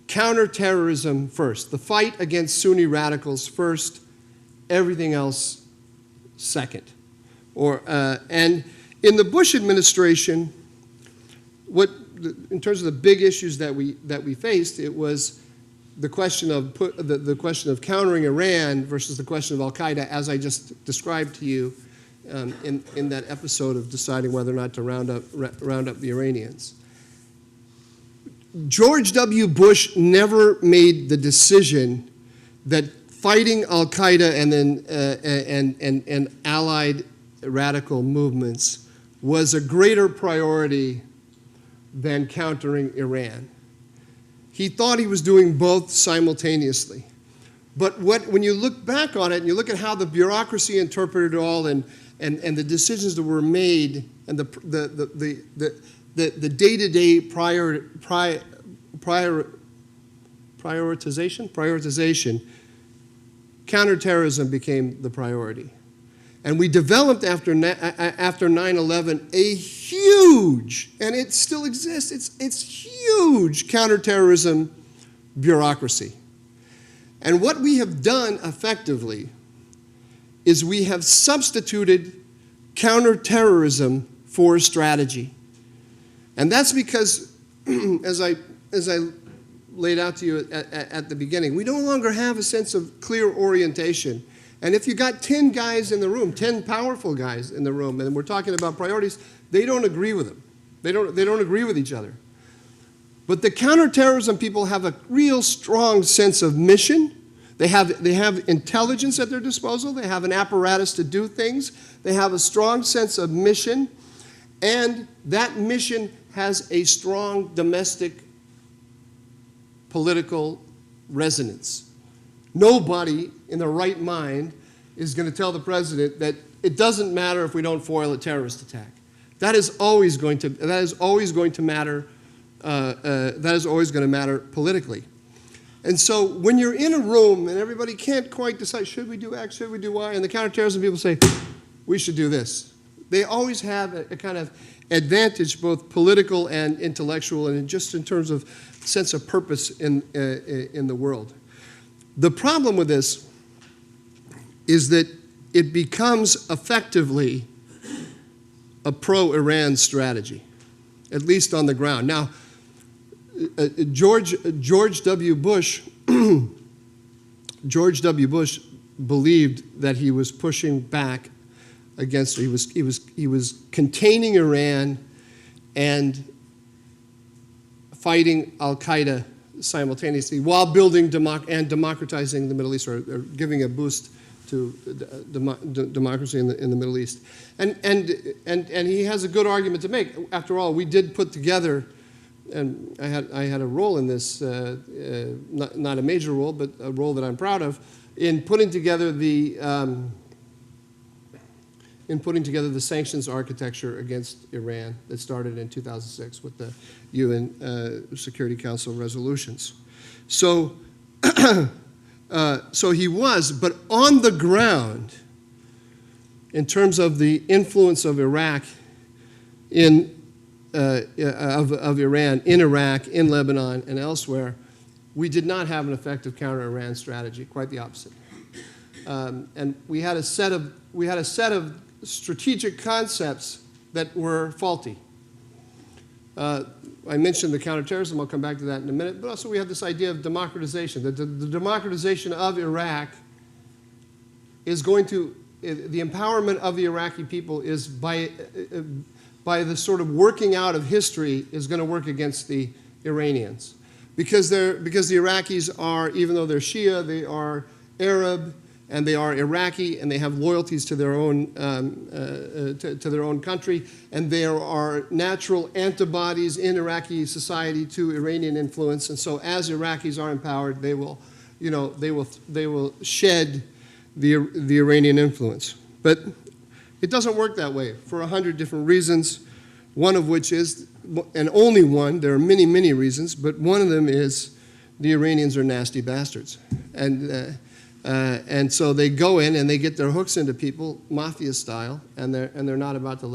counterterrorism first. The fight against Sunni radicals first, everything else second. And in the Bush administration, in terms of the big issues that we faced, it was the question of countering Iran versus the question of Al Qaeda, as I just described to you in that episode of deciding whether or not to round up the Iranians. George W. Bush never made the decision that fighting Al-Qaeda and then and allied radical movements was a greater priority than countering Iran. He thought he was doing both simultaneously. But when you look back on it and you look at how the bureaucracy interpreted it all and the decisions that were made and the day-to-day prioritization, counterterrorism became the priority. And we developed after 9/11 a huge, and it still exists, it's huge counterterrorism bureaucracy. And what we have done effectively is we have substituted counterterrorism for strategy. And that's because, as I laid out to you at the beginning, we no longer have a sense of clear orientation. And if you got 10 guys in the room, 10 powerful guys in the room, and we're talking about priorities, they don't agree with them. They don't agree with each other. But the counterterrorism people have a real strong sense of mission. They have intelligence at their disposal. They have an apparatus to do things. They have a strong sense of mission. And that mission has a strong domestic political resonance. Nobody in their right mind is going to tell the president that it doesn't matter if we don't foil a terrorist attack. That is always going to matter. That is always going to matter politically. And so when you're in a room and everybody can't quite decide, should we do X, should we do Y, and the counterterrorism people say, we should do this. They always have a kind of advantage, both political and intellectual, and just in terms of sense of purpose in the world. The problem with this is that it becomes effectively a pro-Iran strategy, at least on the ground. Now, George W. Bush believed that he was pushing back against. He was containing Iran and fighting Al-Qaeda simultaneously while building and democratizing the Middle East, or giving a boost to democracy in the Middle East. And he has a good argument to make. After all, we did put together, and I had a role in this, not a major role, but a role that I'm proud of, in putting together the sanctions architecture against Iran that started in 2006 with the UN Security Council resolutions. So, so he was, but on the ground, in terms of the influence of Iraq of Iran in Iraq, in Lebanon, and elsewhere, we did not have an effective counter-Iran strategy. Quite the opposite. And we had a set of strategic concepts that were faulty. I mentioned the counterterrorism. I'll come back to that in a minute. But also we have this idea of democratization. That the democratization of Iraq is going to, the empowerment of the Iraqi people is by the sort of working out of history is going to work against the Iranians. Because the Iraqis are, even though they're Shia, they are Arab, and they are Iraqi, and they have loyalties to their own to their own country, and there are natural antibodies in Iraqi society to Iranian influence. And so, as Iraqis are empowered, they will shed the Iranian influence. But it doesn't work that way for 100 different reasons. One of which is, and only one. There are many, many reasons, but one of them is the Iranians are nasty bastards, and so they go in and they get their hooks into people, mafia style, and they're not about to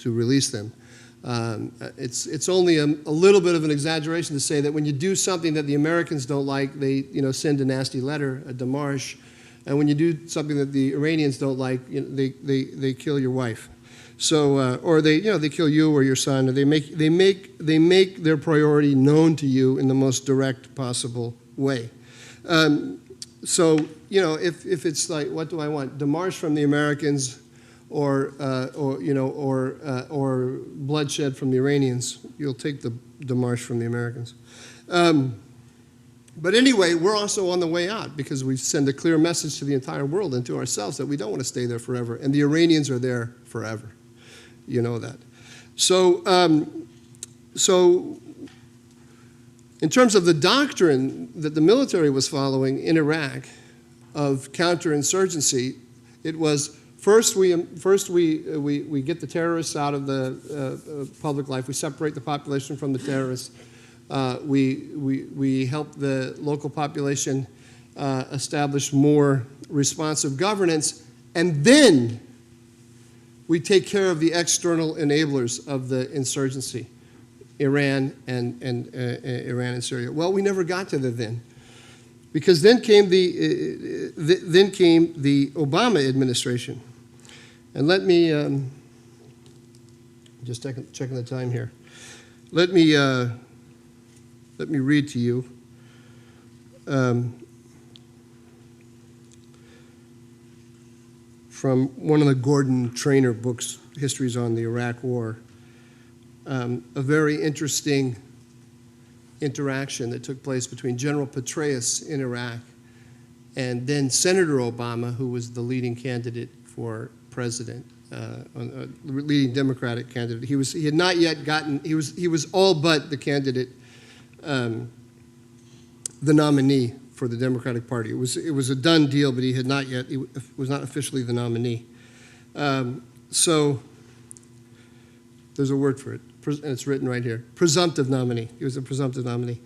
release them. It's only a little bit of an exaggeration to say that when you do something that the Americans don't like, they send a nasty letter, a démarche, and when you do something that the Iranians don't like, they kill your wife. So, or they kill you or your son, or they make their priority known to you in the most direct possible way. So, if it's like, what do I want? Démarche from the Americans, or bloodshed from the Iranians. You'll take the demarche from the Americans. But anyway, we're also on the way out because we send a clear message to the entire world and to ourselves that we don't want to stay there forever. And the Iranians are there forever. You know that. So in terms of the doctrine that the military was following in Iraq of counterinsurgency, it was first we get the terrorists out of the public life. We separate the population from the terrorists. We help the local population establish more responsive governance, and then we take care of the external enablers of the insurgency, Iran and Syria. Well, we never got to the then, because then came the Obama administration, and let me just checking the time here. Let me read to you from one of the Gordon Traynor books, Histories on the Iraq War, a very interesting interaction that took place between General Petraeus in Iraq and then Senator Obama, who was the leading candidate for president, leading Democratic candidate. He had not yet gotten, he was all but the candidate, the nominee for the Democratic Party. It was a done deal, but he was not officially the nominee. So there's a word for it, and it's written right here. Presumptive nominee. He was a presumptive nominee.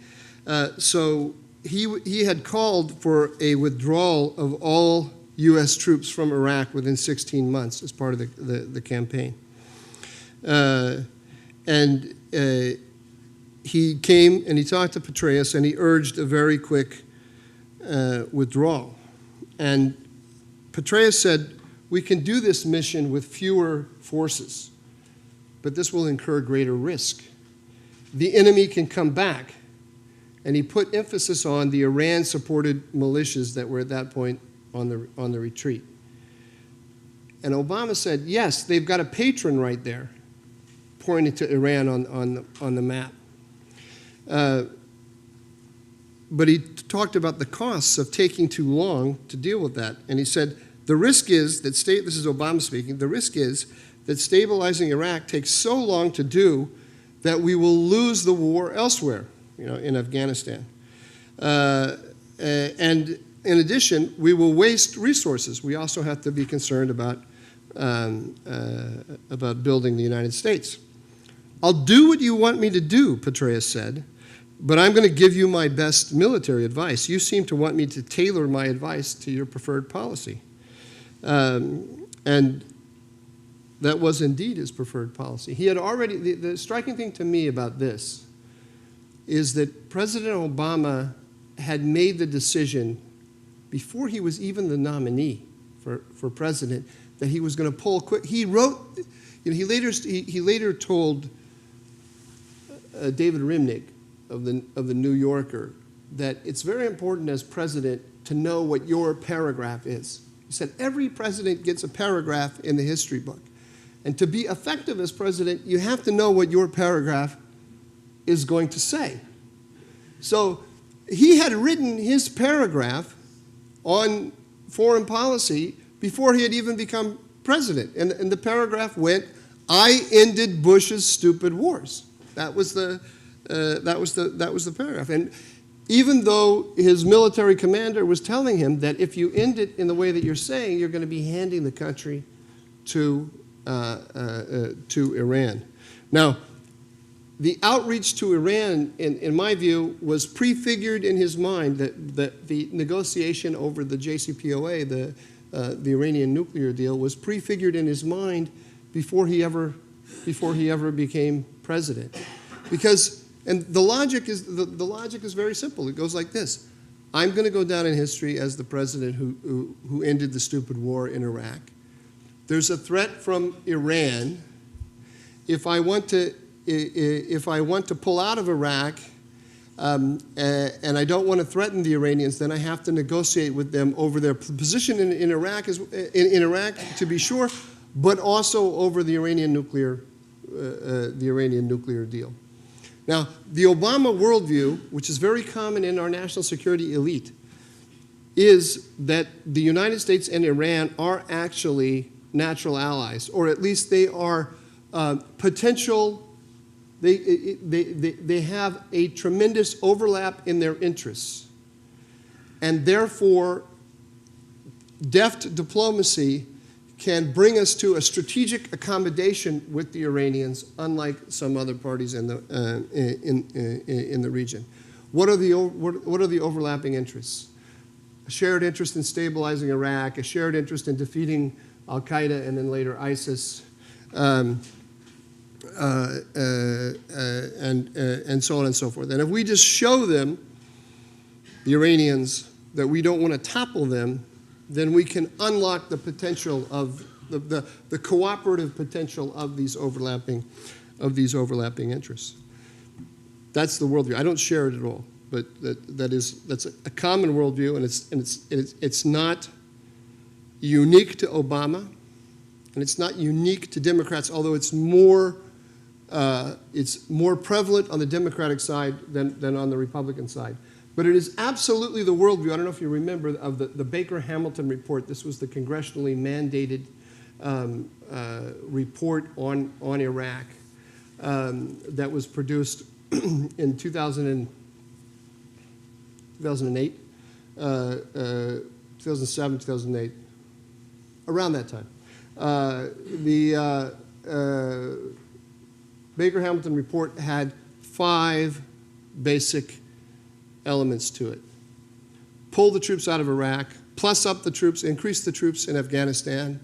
So he had called for a withdrawal of all U.S. troops from Iraq within 16 months as part of the campaign. He came and he talked to Petraeus and he urged a very quick withdrawal. And Petraeus said, we can do this mission with fewer forces, but this will incur greater risk. The enemy can come back. And he put emphasis on the Iran-supported militias that were at that point on the retreat. And Obama said, yes, they've got a patron right there, pointing to Iran on the map. But he talked about the costs of taking too long to deal with that. And he said, the risk is that, this is Obama speaking, the risk is that stabilizing Iraq takes so long to do that we will lose the war elsewhere, in Afghanistan. And in addition, we will waste resources. We also have to be concerned about building the United States. I'll do what you want me to do, Petraeus said, but I'm going to give you my best military advice. You seem to want me to tailor my advice to your preferred policy. And that was indeed his preferred policy. He had already, the striking thing to me about this is that President Obama had made the decision before he was even the nominee for president that he was going to pull quick. He wrote, he later told David Rimnick of the New Yorker that it's very important as president to know what your paragraph is. He said every president gets a paragraph in the history book. And to be effective as president, you have to know what your paragraph is going to say. So he had written his paragraph on foreign policy before he had even become president. And the paragraph went, I ended Bush's stupid wars. That was the paragraph. And even though his military commander was telling him that if you end it in the way that you're saying, you're going to be handing the country to Iran. Now, the outreach to Iran, in my view, was prefigured in his mind that the negotiation over the JCPOA, the Iranian nuclear deal, was prefigured in his mind before he ever became president. Because, and the logic is very simple. It goes like this: I'm going to go down in history as the president who ended the stupid war in Iraq. There's a threat from Iran. If I want to pull out of Iraq, and I don't want to threaten the Iranians, then I have to negotiate with them over their position in Iraq, to be sure, but also over the Iranian nuclear deal. Now, the Obama worldview, which is very common in our national security elite, is that the United States and Iran are actually natural allies, or at least they are potential. They have a tremendous overlap in their interests, and therefore, deft diplomacy can bring us to a strategic accommodation with the Iranians, unlike some other parties in the region. What are the overlapping interests? A shared interest in stabilizing Iraq, a shared interest in defeating Al-Qaeda and then later ISIS, and so on and so forth. And if we just show them, the Iranians, that we don't want to topple them, then we can unlock the potential of the cooperative potential of these overlapping interests. That's the worldview. I don't share it at all, but that's a common worldview, and it's not unique to Obama, and it's not unique to Democrats, although it's more prevalent on the Democratic side than on the Republican side. But it is absolutely the worldview. I don't know if you remember of the Baker-Hamilton Report. This was the congressionally mandated report on Iraq that was produced in 2008, 2007, 2008, around that time. The Baker-Hamilton Report had 5 basic elements to it. Pull the troops out of Iraq, plus up the troops, increase the troops in Afghanistan,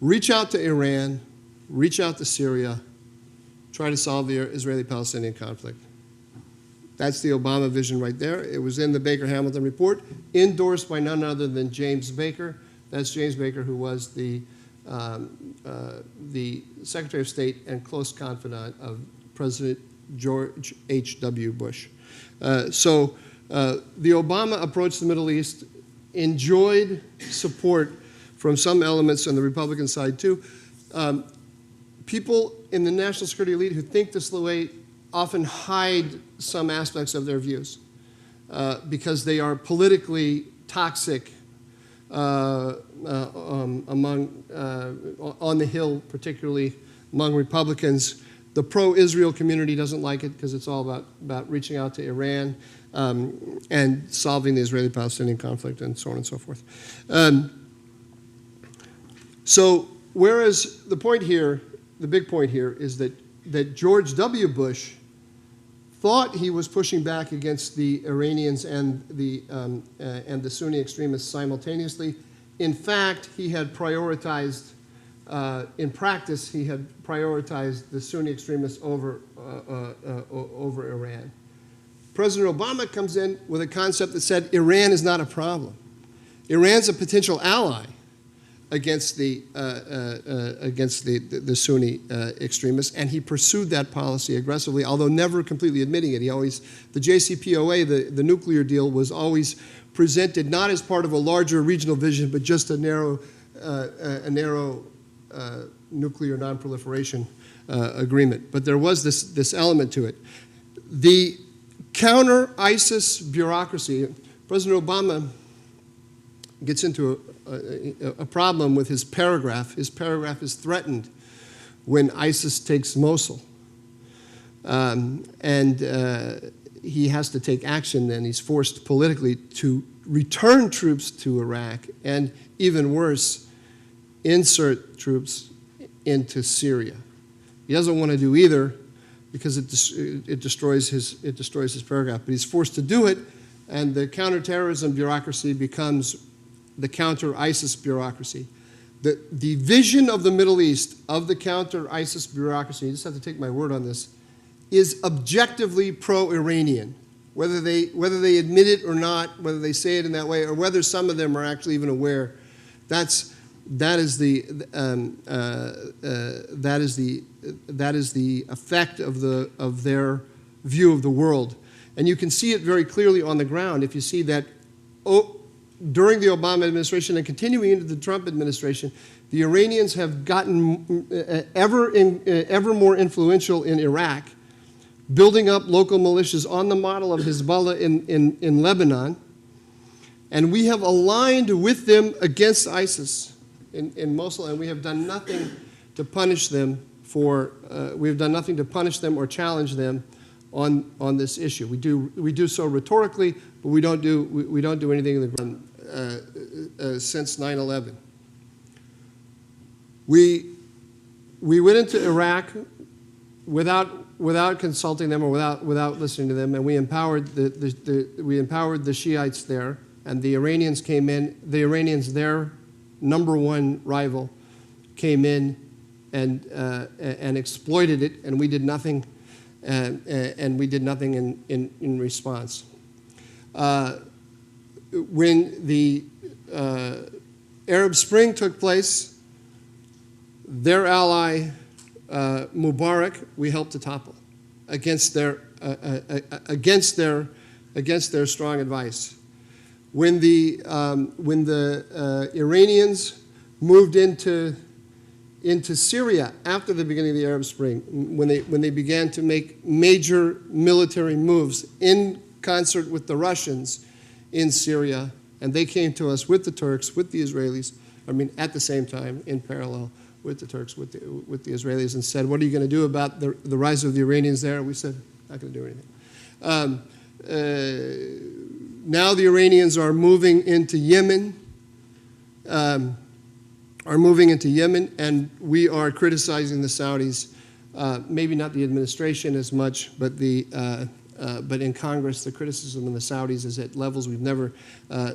reach out to Iran, reach out to Syria, try to solve the Israeli-Palestinian conflict. That's the Obama vision right there. It was in the Baker-Hamilton Report, endorsed by none other than James Baker. That's James Baker, who was the Secretary of State and close confidant of President George H.W. Bush. So the Obama approach to the Middle East enjoyed support from some elements on the Republican side too. People in the national security elite who think this way often hide some aspects of their views because they are politically toxic among on the Hill, particularly among Republicans. The pro-Israel community doesn't like it because it's all about reaching out to Iran and solving the Israeli-Palestinian conflict and so on and so forth. So whereas the point here, the big point here, is that George W. Bush thought he was pushing back against the Iranians and the Sunni extremists simultaneously. In fact, he had prioritized. In practice, he had prioritized the Sunni extremists over Iran. President Obama comes in with a concept that said Iran is not a problem. Iran's a potential ally against the Sunni extremists, and he pursued that policy aggressively, although never completely admitting it. The JCPOA, the nuclear deal, was always presented not as part of a larger regional vision, but just a narrow nuclear non-proliferation agreement. But there was this element to it. The counter-ISIS bureaucracy, President Obama gets into a problem with his paragraph. His paragraph is threatened when ISIS takes Mosul. He has to take action, and he's forced politically to return troops to Iraq, and even worse, insert troops into Syria. He doesn't want to do either because it destroys his paragraph, but he's forced to do it, and the counterterrorism bureaucracy becomes the counter-ISIS bureaucracy. The vision of the Middle East, of the counter-ISIS bureaucracy, you just have to take my word on this, is objectively pro-Iranian. Whether they admit it or not, whether they say it in that way, or whether some of them are actually even aware, that is the effect of their view of the world. And you can see it very clearly on the ground if you see that during the Obama administration and continuing into the Trump administration, the Iranians have gotten ever more influential in Iraq, building up local militias on the model of Hezbollah in Lebanon. And we have aligned with them against ISIS in Mosul, and we have done nothing to punish them or challenge them on this issue. We do so rhetorically, but we don't do anything in the ground since 9/11. We went into Iraq without consulting them or without listening to them, and we empowered the Shiites there, and the Iranians came in. The Iranians, their number one rival, came in and exploited it, and we did nothing. And we did nothing in response. When the Arab Spring took place, their ally Mubarak, we helped to topple against their strong advice. When the Iranians moved into Syria after the beginning of the Arab Spring, when they began to make major military moves in concert with the Russians in Syria, and they came to us with the Turks, with the Israelis, at the same time, in parallel with the Turks, with the Israelis, and said, what are you going to do about the rise of the Iranians there? We said, not going to do anything. Now the Iranians are moving into Yemen, and we are criticizing the Saudis, maybe not the administration as much, but in Congress, the criticism of the Saudis is at levels we've never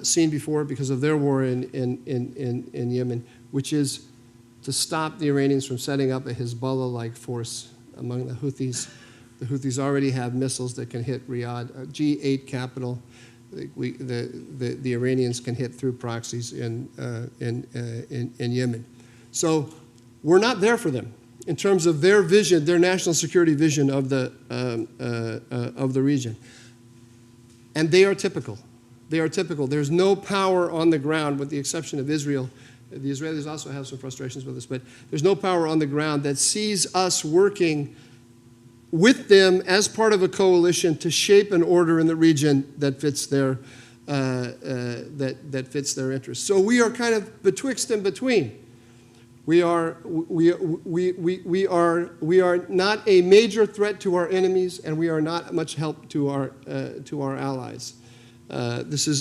seen before because of their war in Yemen, which is to stop the Iranians from setting up a Hezbollah-like force among the Houthis. The Houthis already have missiles that can hit Riyadh, G8 capital. The Iranians can hit through proxies in Yemen. So we're not there for them in terms of their vision, their national security vision of the region. And they are typical. They are typical. There's no power on the ground, with the exception of Israel. The Israelis also have some frustrations with us, but there's no power on the ground that sees us working with them as part of a coalition to shape an order in the region that fits their interests. So we are kind of betwixt and between. We are not a major threat to our enemies, and we are not much help to our allies. This is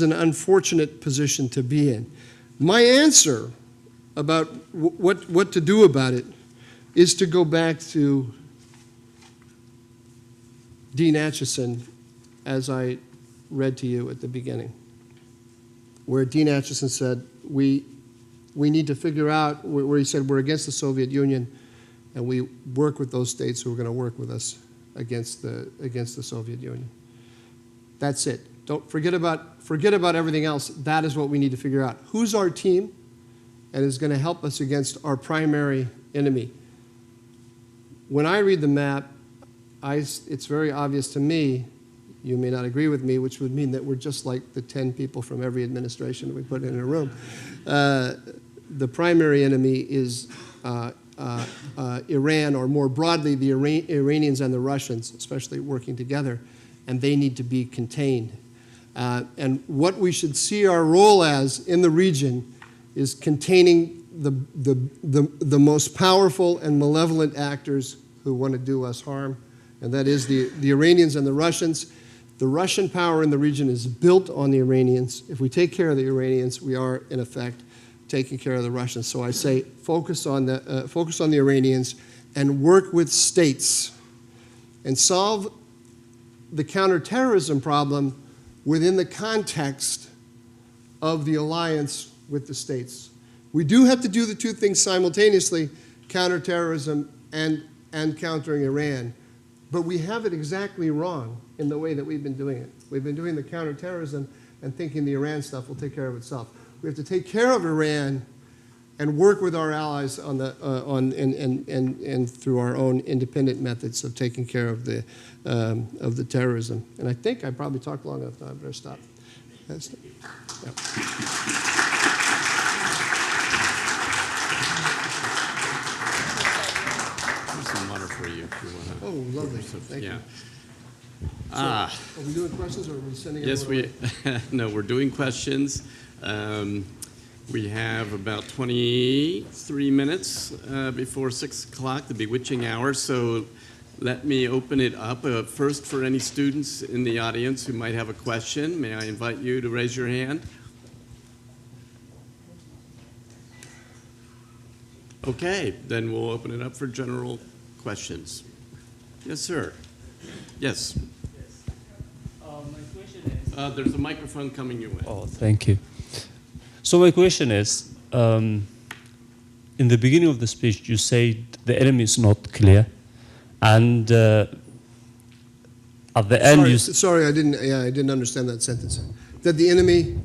an unfortunate position to be in. My answer about what to do about it is to go back to Dean Acheson, as I read to you at the beginning, where Dean Acheson said, we need to figure out, where he said we're against the Soviet Union, and we work with those states who are going to work with us against the Soviet Union. That's it. Don't forget about everything else. That is what we need to figure out. Who's our team and is going to help us against our primary enemy? When I read the map, it's very obvious to me, you may not agree with me, which would mean that we're just like the 10 people from every administration that we put in a room. The primary enemy is Iran, or more broadly, the Iranians and the Russians, especially working together, and they need to be contained. And what we should see our role as in the region is containing the most powerful and malevolent actors who want to do us harm, and that is the Iranians and the Russians. The Russian power in the region is built on the Iranians. If we take care of the Iranians, we are, in effect, taking care of the Russians. So I say focus on the Iranians and work with states and solve the counterterrorism problem within the context of the alliance with the states. We do have to do the two things simultaneously, counterterrorism and countering Iran, but we have it exactly wrong in the way that we've been doing it. We've been doing the counterterrorism and thinking the Iran stuff will take care of itself. We have to take care of Iran and work with our allies on the and through our own independent methods of taking care of the terrorism. And I think I probably talked long enough now. I better stop. Yeah. Some water for you if you want to. Oh, lovely. Thank you. So, Are we doing questions or are we sending yes, everyone away? no, we're doing questions. We have about 23 minutes before 6 o'clock, the bewitching hour. So let me open it up. First, for any students in the audience who might have a question, may I invite you to raise your hand? Okay, then we'll open it up for general questions. Yes, sir. Yes. My question is... There's a microphone coming your way. Oh, thank you. So my question is, in the beginning of the speech, you said the enemy is not clear, and at the end Sorry, I didn't understand that sentence. That the enemy...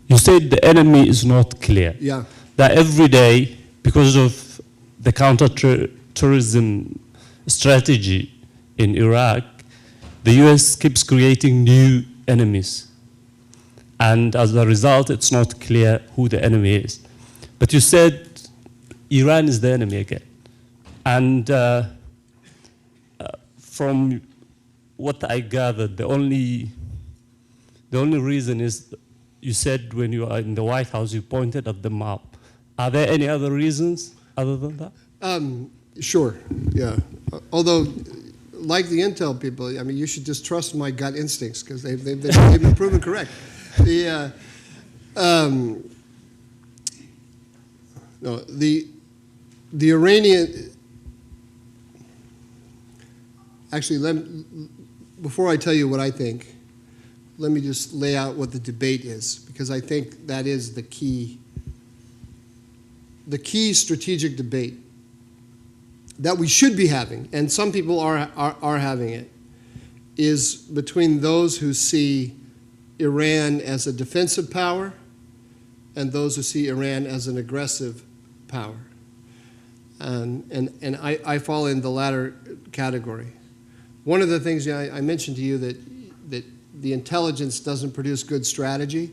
You said the enemy is not clear. Yeah. That every day, because of the counter-terrorism strategy in Iraq, the U.S. keeps creating new enemies. And as a result, it's not clear who the enemy is. But you said Iran is the enemy again. And from what I gathered, the only reason is you said when you are in the White House, you pointed at the map. Are there any other reasons other than that? Sure, yeah. Although, like the Intel people, I mean, you should just trust my gut instincts because they've been proven correct. The Iranian. Actually, before I tell you what I think, let me just lay out what the debate is, because I think that is the key strategic debate that we should be having, and some people are having it, is between those who see Iran as a defensive power and those who see Iran as an aggressive power. And I fall in the latter category. One of the things I mentioned to you that the intelligence doesn't produce good strategy.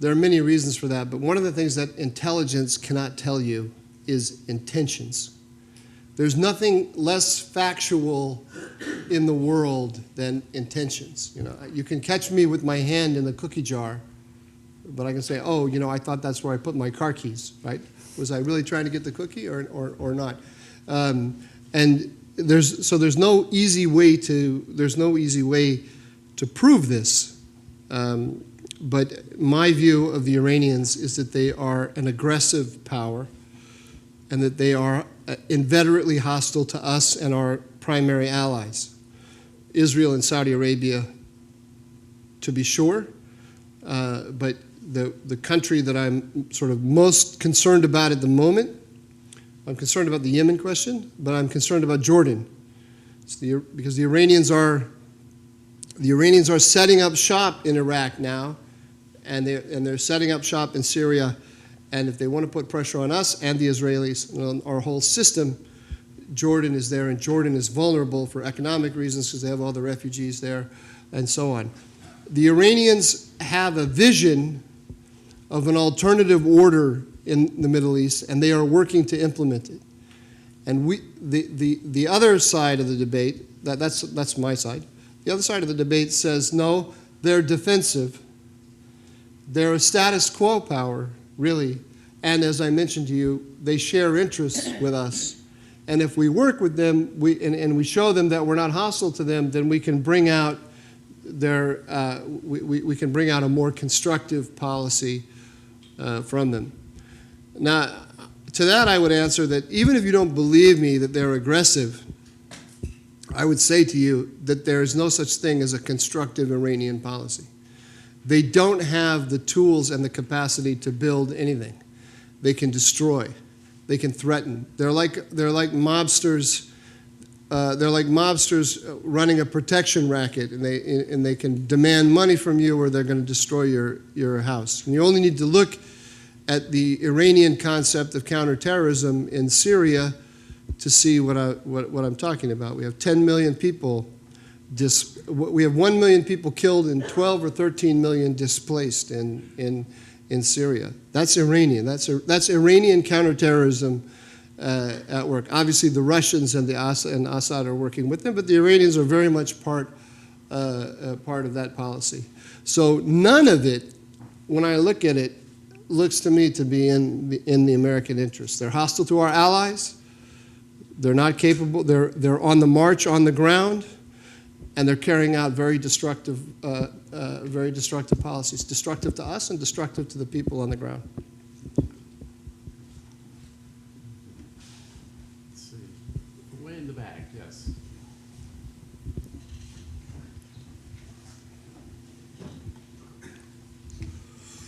There are many reasons for that, but one of the things that intelligence cannot tell you is intentions. There's nothing less factual in the world than intentions. You know, you can catch me with my hand in the cookie jar, but I can say, oh, you know, I thought that's where I put my car keys, right? Was I really trying to get the cookie or not? And there's no easy way to prove this. But my view of the Iranians is that they are an aggressive power and that they are inveterately hostile to us and our primary allies, Israel and Saudi Arabia, to be sure. But the country that I'm sort of most concerned about at the moment, I'm concerned about the Yemen question, but I'm concerned about Jordan. Because the Iranians are setting up shop in Iraq now, and they're setting up shop in Syria. And if they want to put pressure on us and the Israelis and on our whole system, Jordan is there, and Jordan is vulnerable for economic reasons because they have all the refugees there and so on. The Iranians have a vision of an alternative order in the Middle East, and they are working to implement it. And the other side of the debate, that's my side, the other side of the debate says, no, they're defensive. They're a status quo power, really. And as I mentioned to you, they share interests with us. And if we work with them and we show them that we're not hostile to them, then we can bring out we can bring out a more constructive policy from them. Now, to that I would answer that even if you don't believe me that they're aggressive, I would say to you that there is no such thing as a constructive Iranian policy. They don't have the tools and the capacity to build anything. They can destroy. They can threaten. They're like mobsters. They're like mobsters running a protection racket, and they can demand money from you, or they're going to destroy your house. And you only need to look at the Iranian concept of counterterrorism in Syria to see what I'm talking about. We have 10 million people, we have 1 million people killed and 12 or 13 million displaced in Syria. That's Iranian. That's Iranian counterterrorism at work. Obviously, the Russians and Assad are working with them, but the Iranians are very much part of that policy. So none of it, when I look at it, looks to me to be in the American interest. They're hostile to our allies. They're not capable. They're on the march on the ground, and they're carrying out very destructive policies, destructive to us and destructive to the people on the ground. Let's see. Way in the back, yes.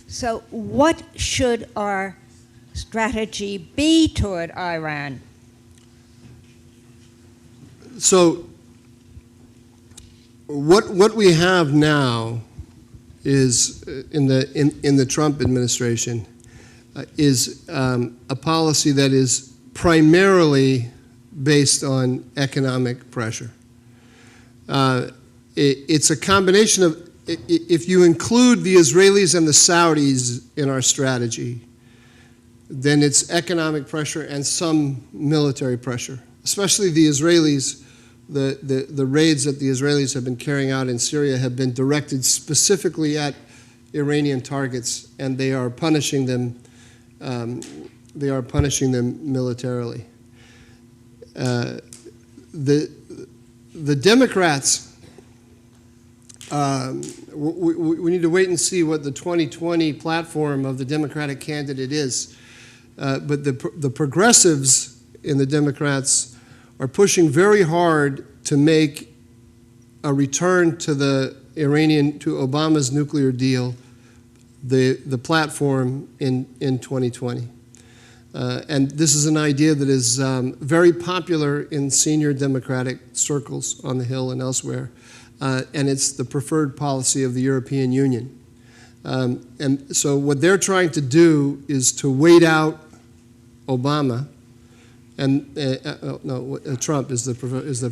So what should our strategy be toward Iran? So what we have now is in the Trump administration is a policy that is primarily based on economic pressure. It's a combination of, if you include the Israelis and the Saudis in our strategy, then it's economic pressure and some military pressure, especially the Israelis. The raids that the Israelis have been carrying out in Syria have been directed specifically at Iranian targets, and they are punishing them. They are punishing them militarily. The Democrats. We need to wait and see what the 2020 platform of the Democratic candidate is. But the progressives in the Democrats are pushing very hard to make a return to to Obama's nuclear deal, the platform in 2020. And this is an idea that is very popular in senior Democratic circles on the Hill and elsewhere. And it's the preferred policy of the European Union. And so what they're trying to do is to wait out Obama, and Trump is the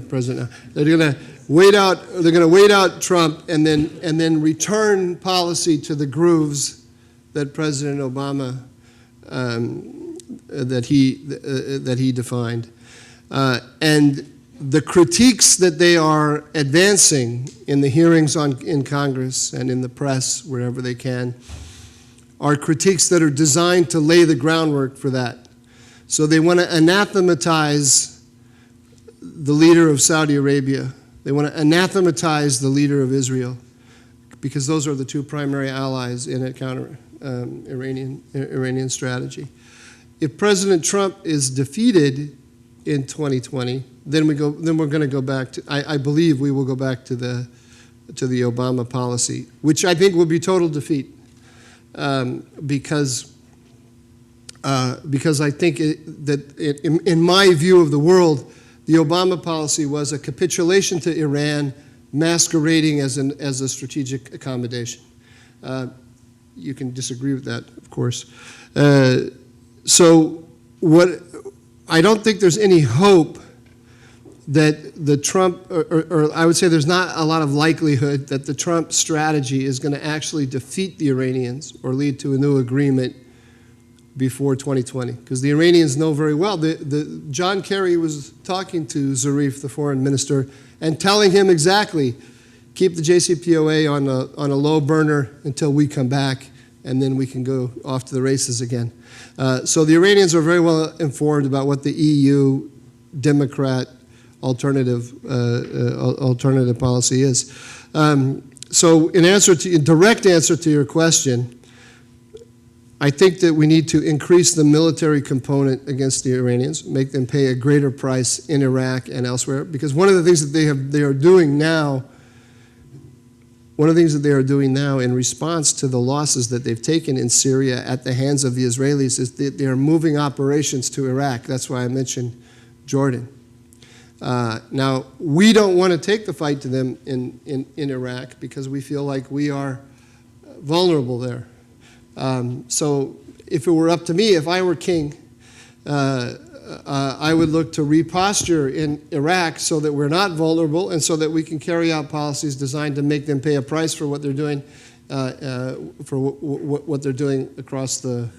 president now. They're going to wait out Trump and then return policy to the grooves that President Obama that he defined, and the critiques that they are advancing in the hearings in Congress and in the press, wherever they can, are critiques that are designed to lay the groundwork for that. So they want to anathematize the leader of Saudi Arabia. They want to anathematize the leader of Israel, because those are the two primary allies in a counter Iranian strategy. If President Trump is defeated in 2020, then we're going to go back to, I believe we will go back to the Obama policy, which I think will be total defeat, because I think in my view of the world, the Obama policy was a capitulation to Iran masquerading as a strategic accommodation. You can disagree with that, of course. So I don't think there's any hope that the Trump, or I would say there's not a lot of likelihood that the Trump strategy is going to actually defeat the Iranians or lead to a new agreement before 2020, because the Iranians know very well. John Kerry was talking to Zarif, the foreign minister, and telling him exactly, keep the JCPOA on a low burner until we come back, and then we can go off to the races again. So the Iranians are very well informed about what the EU Democrat alternative policy is. So in direct answer to your question, I think that we need to increase the military component against the Iranians, make them pay a greater price in Iraq and elsewhere, because one of the things that they are doing now in response to the losses that they've taken in Syria at the hands of the Israelis is that they are moving operations to Iraq. That's why I mentioned Jordan. Now, we don't want to take the fight to them in Iraq because we feel like we are vulnerable there. So if it were up to me, if I were king, I would look to reposture in Iraq so that we're not vulnerable and so that we can carry out policies designed to make them pay a price for what they're doing, what they're doing across the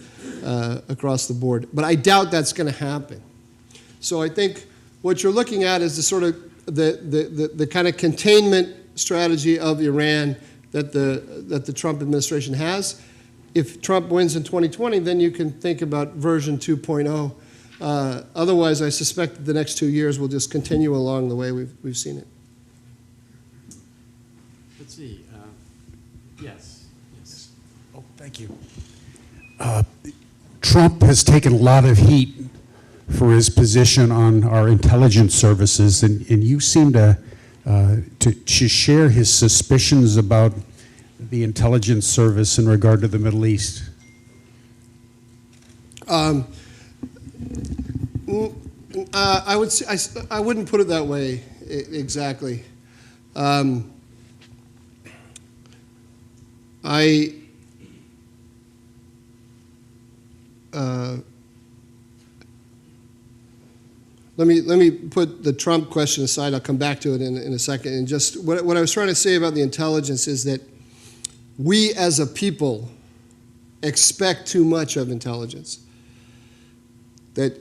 board. But I doubt that's going to happen. So I think what you're looking at is the sort of the kind of containment strategy of Iran that the Trump administration has. If Trump wins in 2020, then you can think about version 2.0. Otherwise, I suspect that the next 2 years will just continue along the way we've seen it. Let's see. Yes. Oh, thank you. Trump has taken a lot of heat for his position on our intelligence services, and you seem to share his suspicions about the intelligence service in regard to the Middle East. I would say, I wouldn't put it that way exactly. Let me put the Trump question aside. I'll come back to it in a second. And just what I was trying to say about the intelligence is that we as a people expect too much of intelligence. You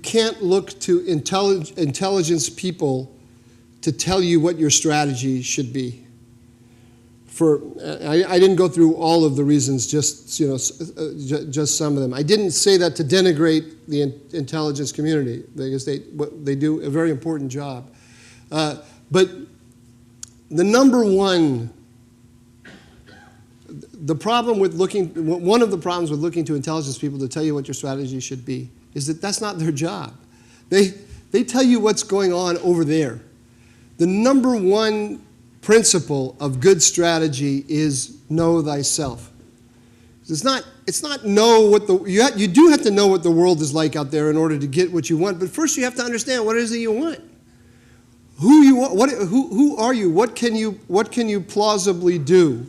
can't look to intelligence people to tell you what your strategy should be. I didn't go through all of the reasons, just some of them. I didn't say that to denigrate the intelligence community, because they do a very important job. But the number one, one of the problems with looking to intelligence people to tell you what your strategy should be is that that's not their job. They tell you what's going on over there. The number one principle of good strategy is know thyself. It's not know what you do have to know what the world is like out there in order to get what you want, but first you have to understand what it is that you want. Who are you? What can you plausibly do?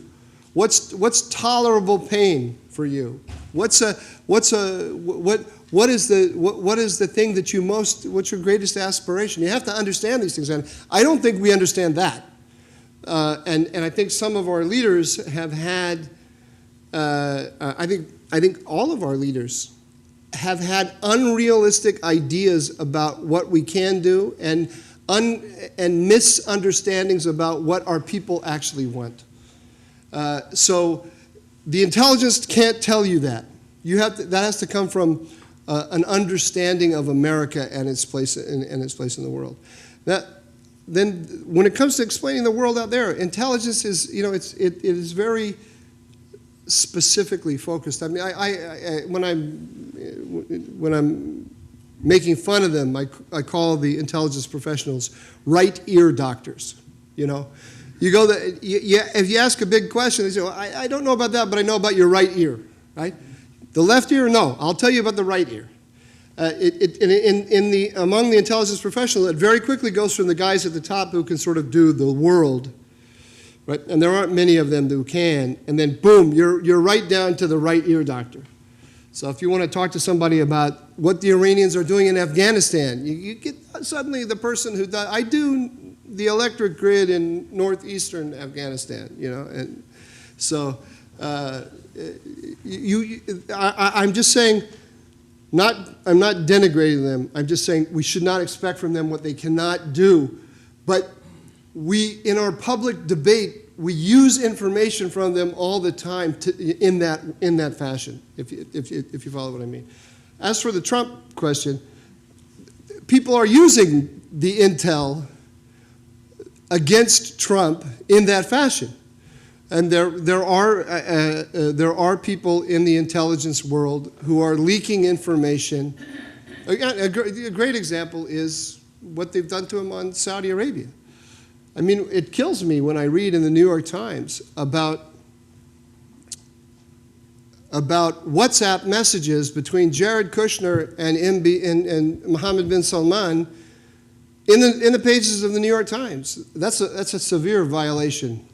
What's tolerable pain for you? What is the thing that what's your greatest aspiration? You have to understand these things, and I don't think we understand that. And I think some of our leaders have had, I think all of our leaders have had unrealistic ideas about what we can do and misunderstandings about what our people actually want. So the intelligence can't tell you that. That has to come from an understanding of America and its place in the world. Then when it comes to explaining the world out there, intelligence is, it is very specifically focused. I mean, when I'm making fun of them, I call the intelligence professionals right ear doctors. You go if you ask a big question, they say, well, I don't know about that, but I know about your right ear, right? The left ear, no. I'll tell you about the right ear. Among the intelligence professionals, it very quickly goes from the guys at the top who can sort of do the world, right? And there aren't many of them who can. And then, boom, you're right down to the right ear doctor. So if you want to talk to somebody about what the Iranians are doing in Afghanistan, you get suddenly the person who does. I do the electric grid in northeastern Afghanistan, and so I'm just saying. I'm not denigrating them. I'm just saying we should not expect from them what they cannot do. But in our public debate, we use information from them all the time in that fashion. If you follow what I mean. As for the Trump question, people are using the intel against Trump in that fashion. And there are people in the intelligence world who are leaking information. Again, a great example is what they've done to him on Saudi Arabia. I mean, it kills me when I read in the New York Times about WhatsApp messages between Jared Kushner and Mohammed bin Salman in the pages of the New York Times. That's a severe violation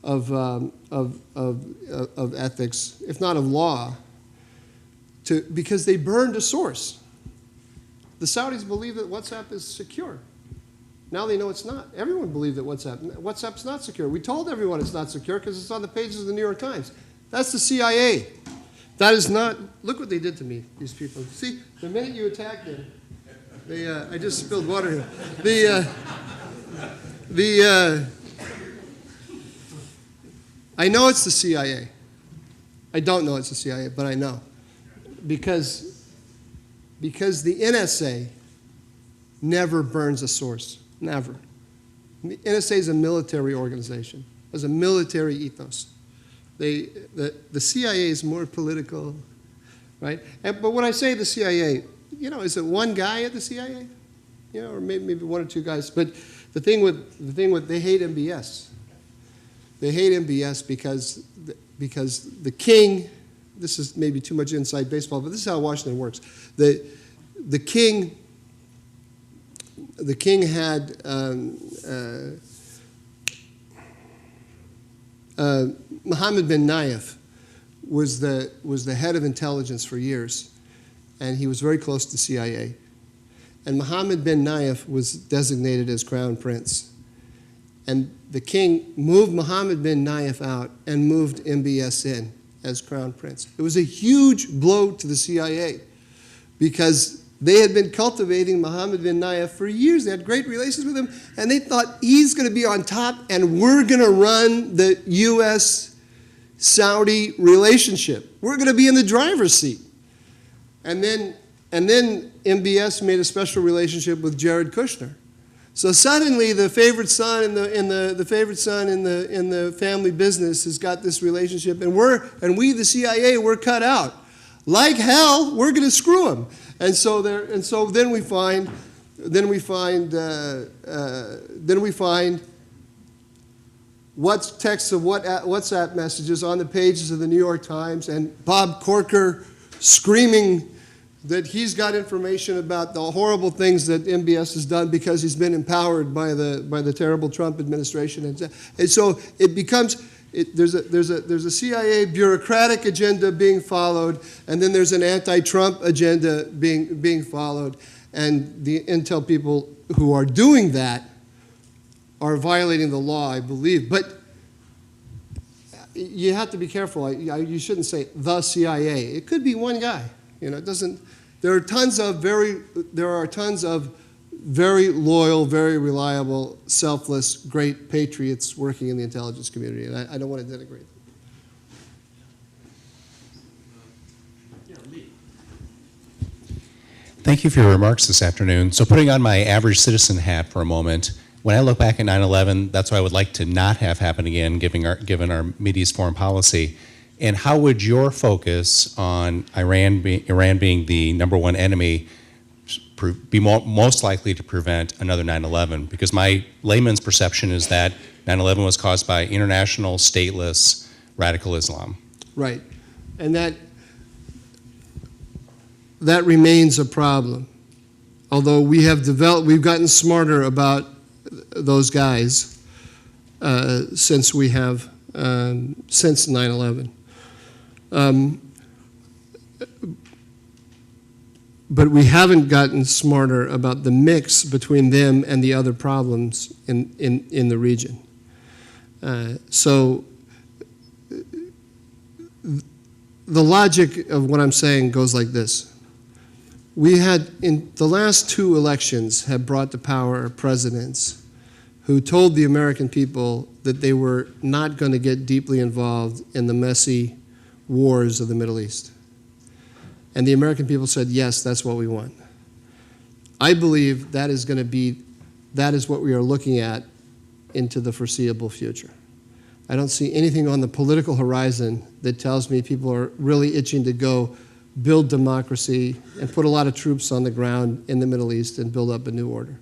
of ethics, if not of law, because they burned a source. The Saudis believe that WhatsApp is secure. Now they know it's not. Everyone believed that WhatsApp's not secure. We told everyone it's not secure because it's on the pages of the New York Times. That's the CIA. That is not, look what they did to me, these people. See, the minute you attack them, I just spilled water here. I know it's the CIA. I don't know it's the CIA, but I know. Because the NSA never burns a source. Never. The NSA is a military organization. It has a military ethos. The CIA is more political, right? But when I say the CIA, is it one guy at the CIA? Or maybe one or two guys. But the thing with they hate MBS. They hate MBS because the king. This is maybe too much inside baseball, but this is how Washington works. The king had Mohammed bin Nayef was the head of intelligence for years, and he was very close to the CIA. And Mohammed bin Nayef was designated as crown prince. And the king moved Mohammed bin Nayef out and moved MBS in as crown prince. It was a huge blow to the CIA because they had been cultivating Mohammed bin Nayef for years. They had great relations with him, and they thought he's going to be on top, and we're going to run the U.S.-Saudi relationship. We're going to be in the driver's seat. And then MBS made a special relationship with Jared Kushner. So suddenly, the favorite son in the family business has got this relationship, and we, the CIA, we're cut out. Like hell, we're going to screw him. And so then we find what's texts of WhatsApp messages on the pages of the New York Times, and Bob Corker screaming that he's got information about the horrible things that MBS has done because he's been empowered by the terrible Trump administration, and so it becomes. There's a CIA bureaucratic agenda being followed, and then there's an anti-Trump agenda being followed, and the intel people who are doing that are violating the law, I believe. But you have to be careful. You shouldn't say the CIA. It could be one guy. It doesn't. There are tons of very loyal, very reliable, selfless, great patriots working in the intelligence community, and I don't want to denigrate them. Thank you for your remarks this afternoon. So putting on my average citizen hat for a moment, when I look back at 9/11, that's what I would like to not have happen again, given our Mideast foreign policy. And how would your focus on Iran being the number one enemy be most likely to prevent another 9/11? Because my layman's perception is that 9/11 was caused by international, stateless, radical Islam. Right, and that remains a problem. Although we've gotten smarter about those guys since 9/11. But we haven't gotten smarter about the mix between them and the other problems in the region. So the logic of what I'm saying goes like this. We had, in the last two elections, have brought to power presidents who told the American people that they were not going to get deeply involved in the messy wars of the Middle East. And the American people said, yes, that's what we want. I believe that is what we are looking at into the foreseeable future. I don't see anything on the political horizon that tells me people are really itching to go build democracy and put a lot of troops on the ground in the Middle East and build up a new order.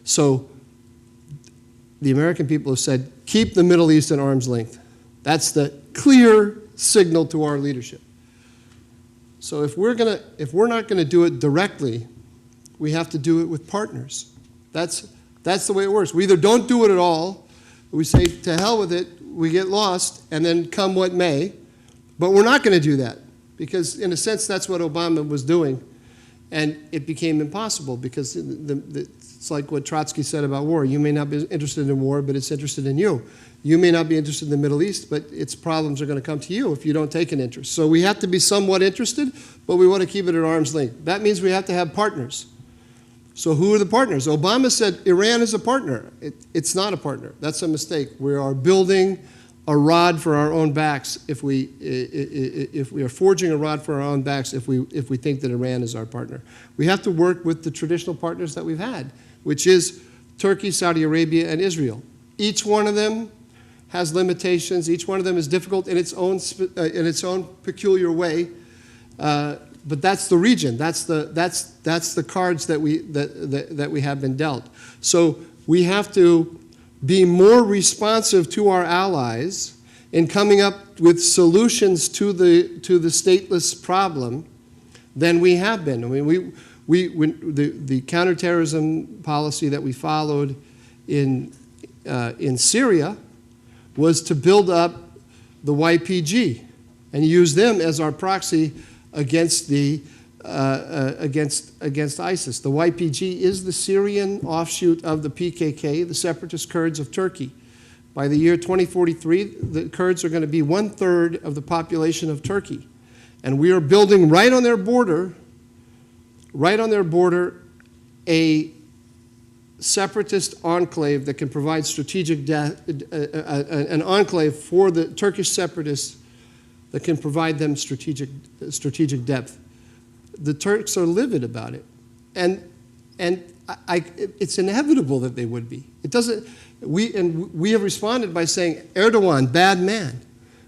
So the American people have said, keep the Middle East at arm's length. That's the clear signal to our leadership. So if we're not going to do it directly, we have to do it with partners. That's the way it works. We either don't do it at all, or we say, to hell with it, we get lost, and then come what may. But we're not going to do that because, in a sense, that's what Obama was doing, and it became impossible because it's like what Trotsky said about war. You may not be interested in war, but it's interested in you. You may not be interested in the Middle East, but its problems are going to come to you if you don't take an interest. So we have to be somewhat interested, but we want to keep it at arm's length. That means we have to have partners. So who are the partners? Obama said Iran is a partner. It's not a partner. That's a mistake. We are building a rod for our own backs if we are forging a rod for our own backs if we think that Iran is our partner. We have to work with the traditional partners that we've had, which is Turkey, Saudi Arabia, and Israel. Each one of them has limitations. Each one of them is difficult in its own peculiar way. But that's the region. That's the cards that we have been dealt. So we have to be more responsive to our allies in coming up with solutions to the stateless problem than we have been. I mean, the counterterrorism policy that we followed in Syria was to build up the YPG and use them as our proxy against against ISIS. The YPG is the Syrian offshoot of the PKK, the separatist Kurds of Turkey. By the year 2043, the Kurds are going to be 1/3 of the population of Turkey. And we are building right on their border, a separatist enclave that can provide an enclave for the Turkish separatists that can provide them strategic depth. The Turks are livid about it, and it's inevitable that they would be. It doesn't. We have responded by saying Erdogan, bad man,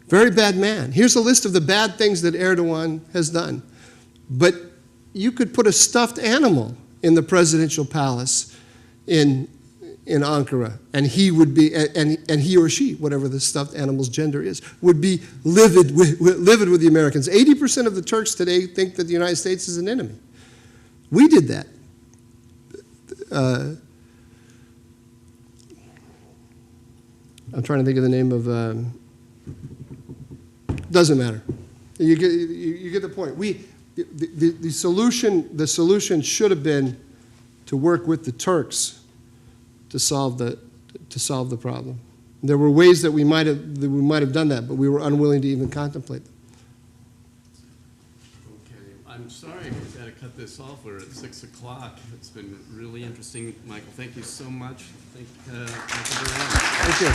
very bad man. Here's a list of the bad things that Erdogan has done, but you could put a stuffed animal in the presidential palace in Ankara, and he would be, and he or she, whatever the stuffed animal's gender is, would be livid with the Americans. 80% of the Turks today think that the United States is an enemy. We did that. I'm trying to think of the name of. Doesn't matter. You get the point. The solution should have been to work with the Turks to solve the problem. There were ways that we might have done that, but we were unwilling to even contemplate them. Okay, I'm sorry we've got to cut this off. We're at 6 o'clock. It's been really interesting, Michael. Thank you so much. Thank you, Doran. Thank you.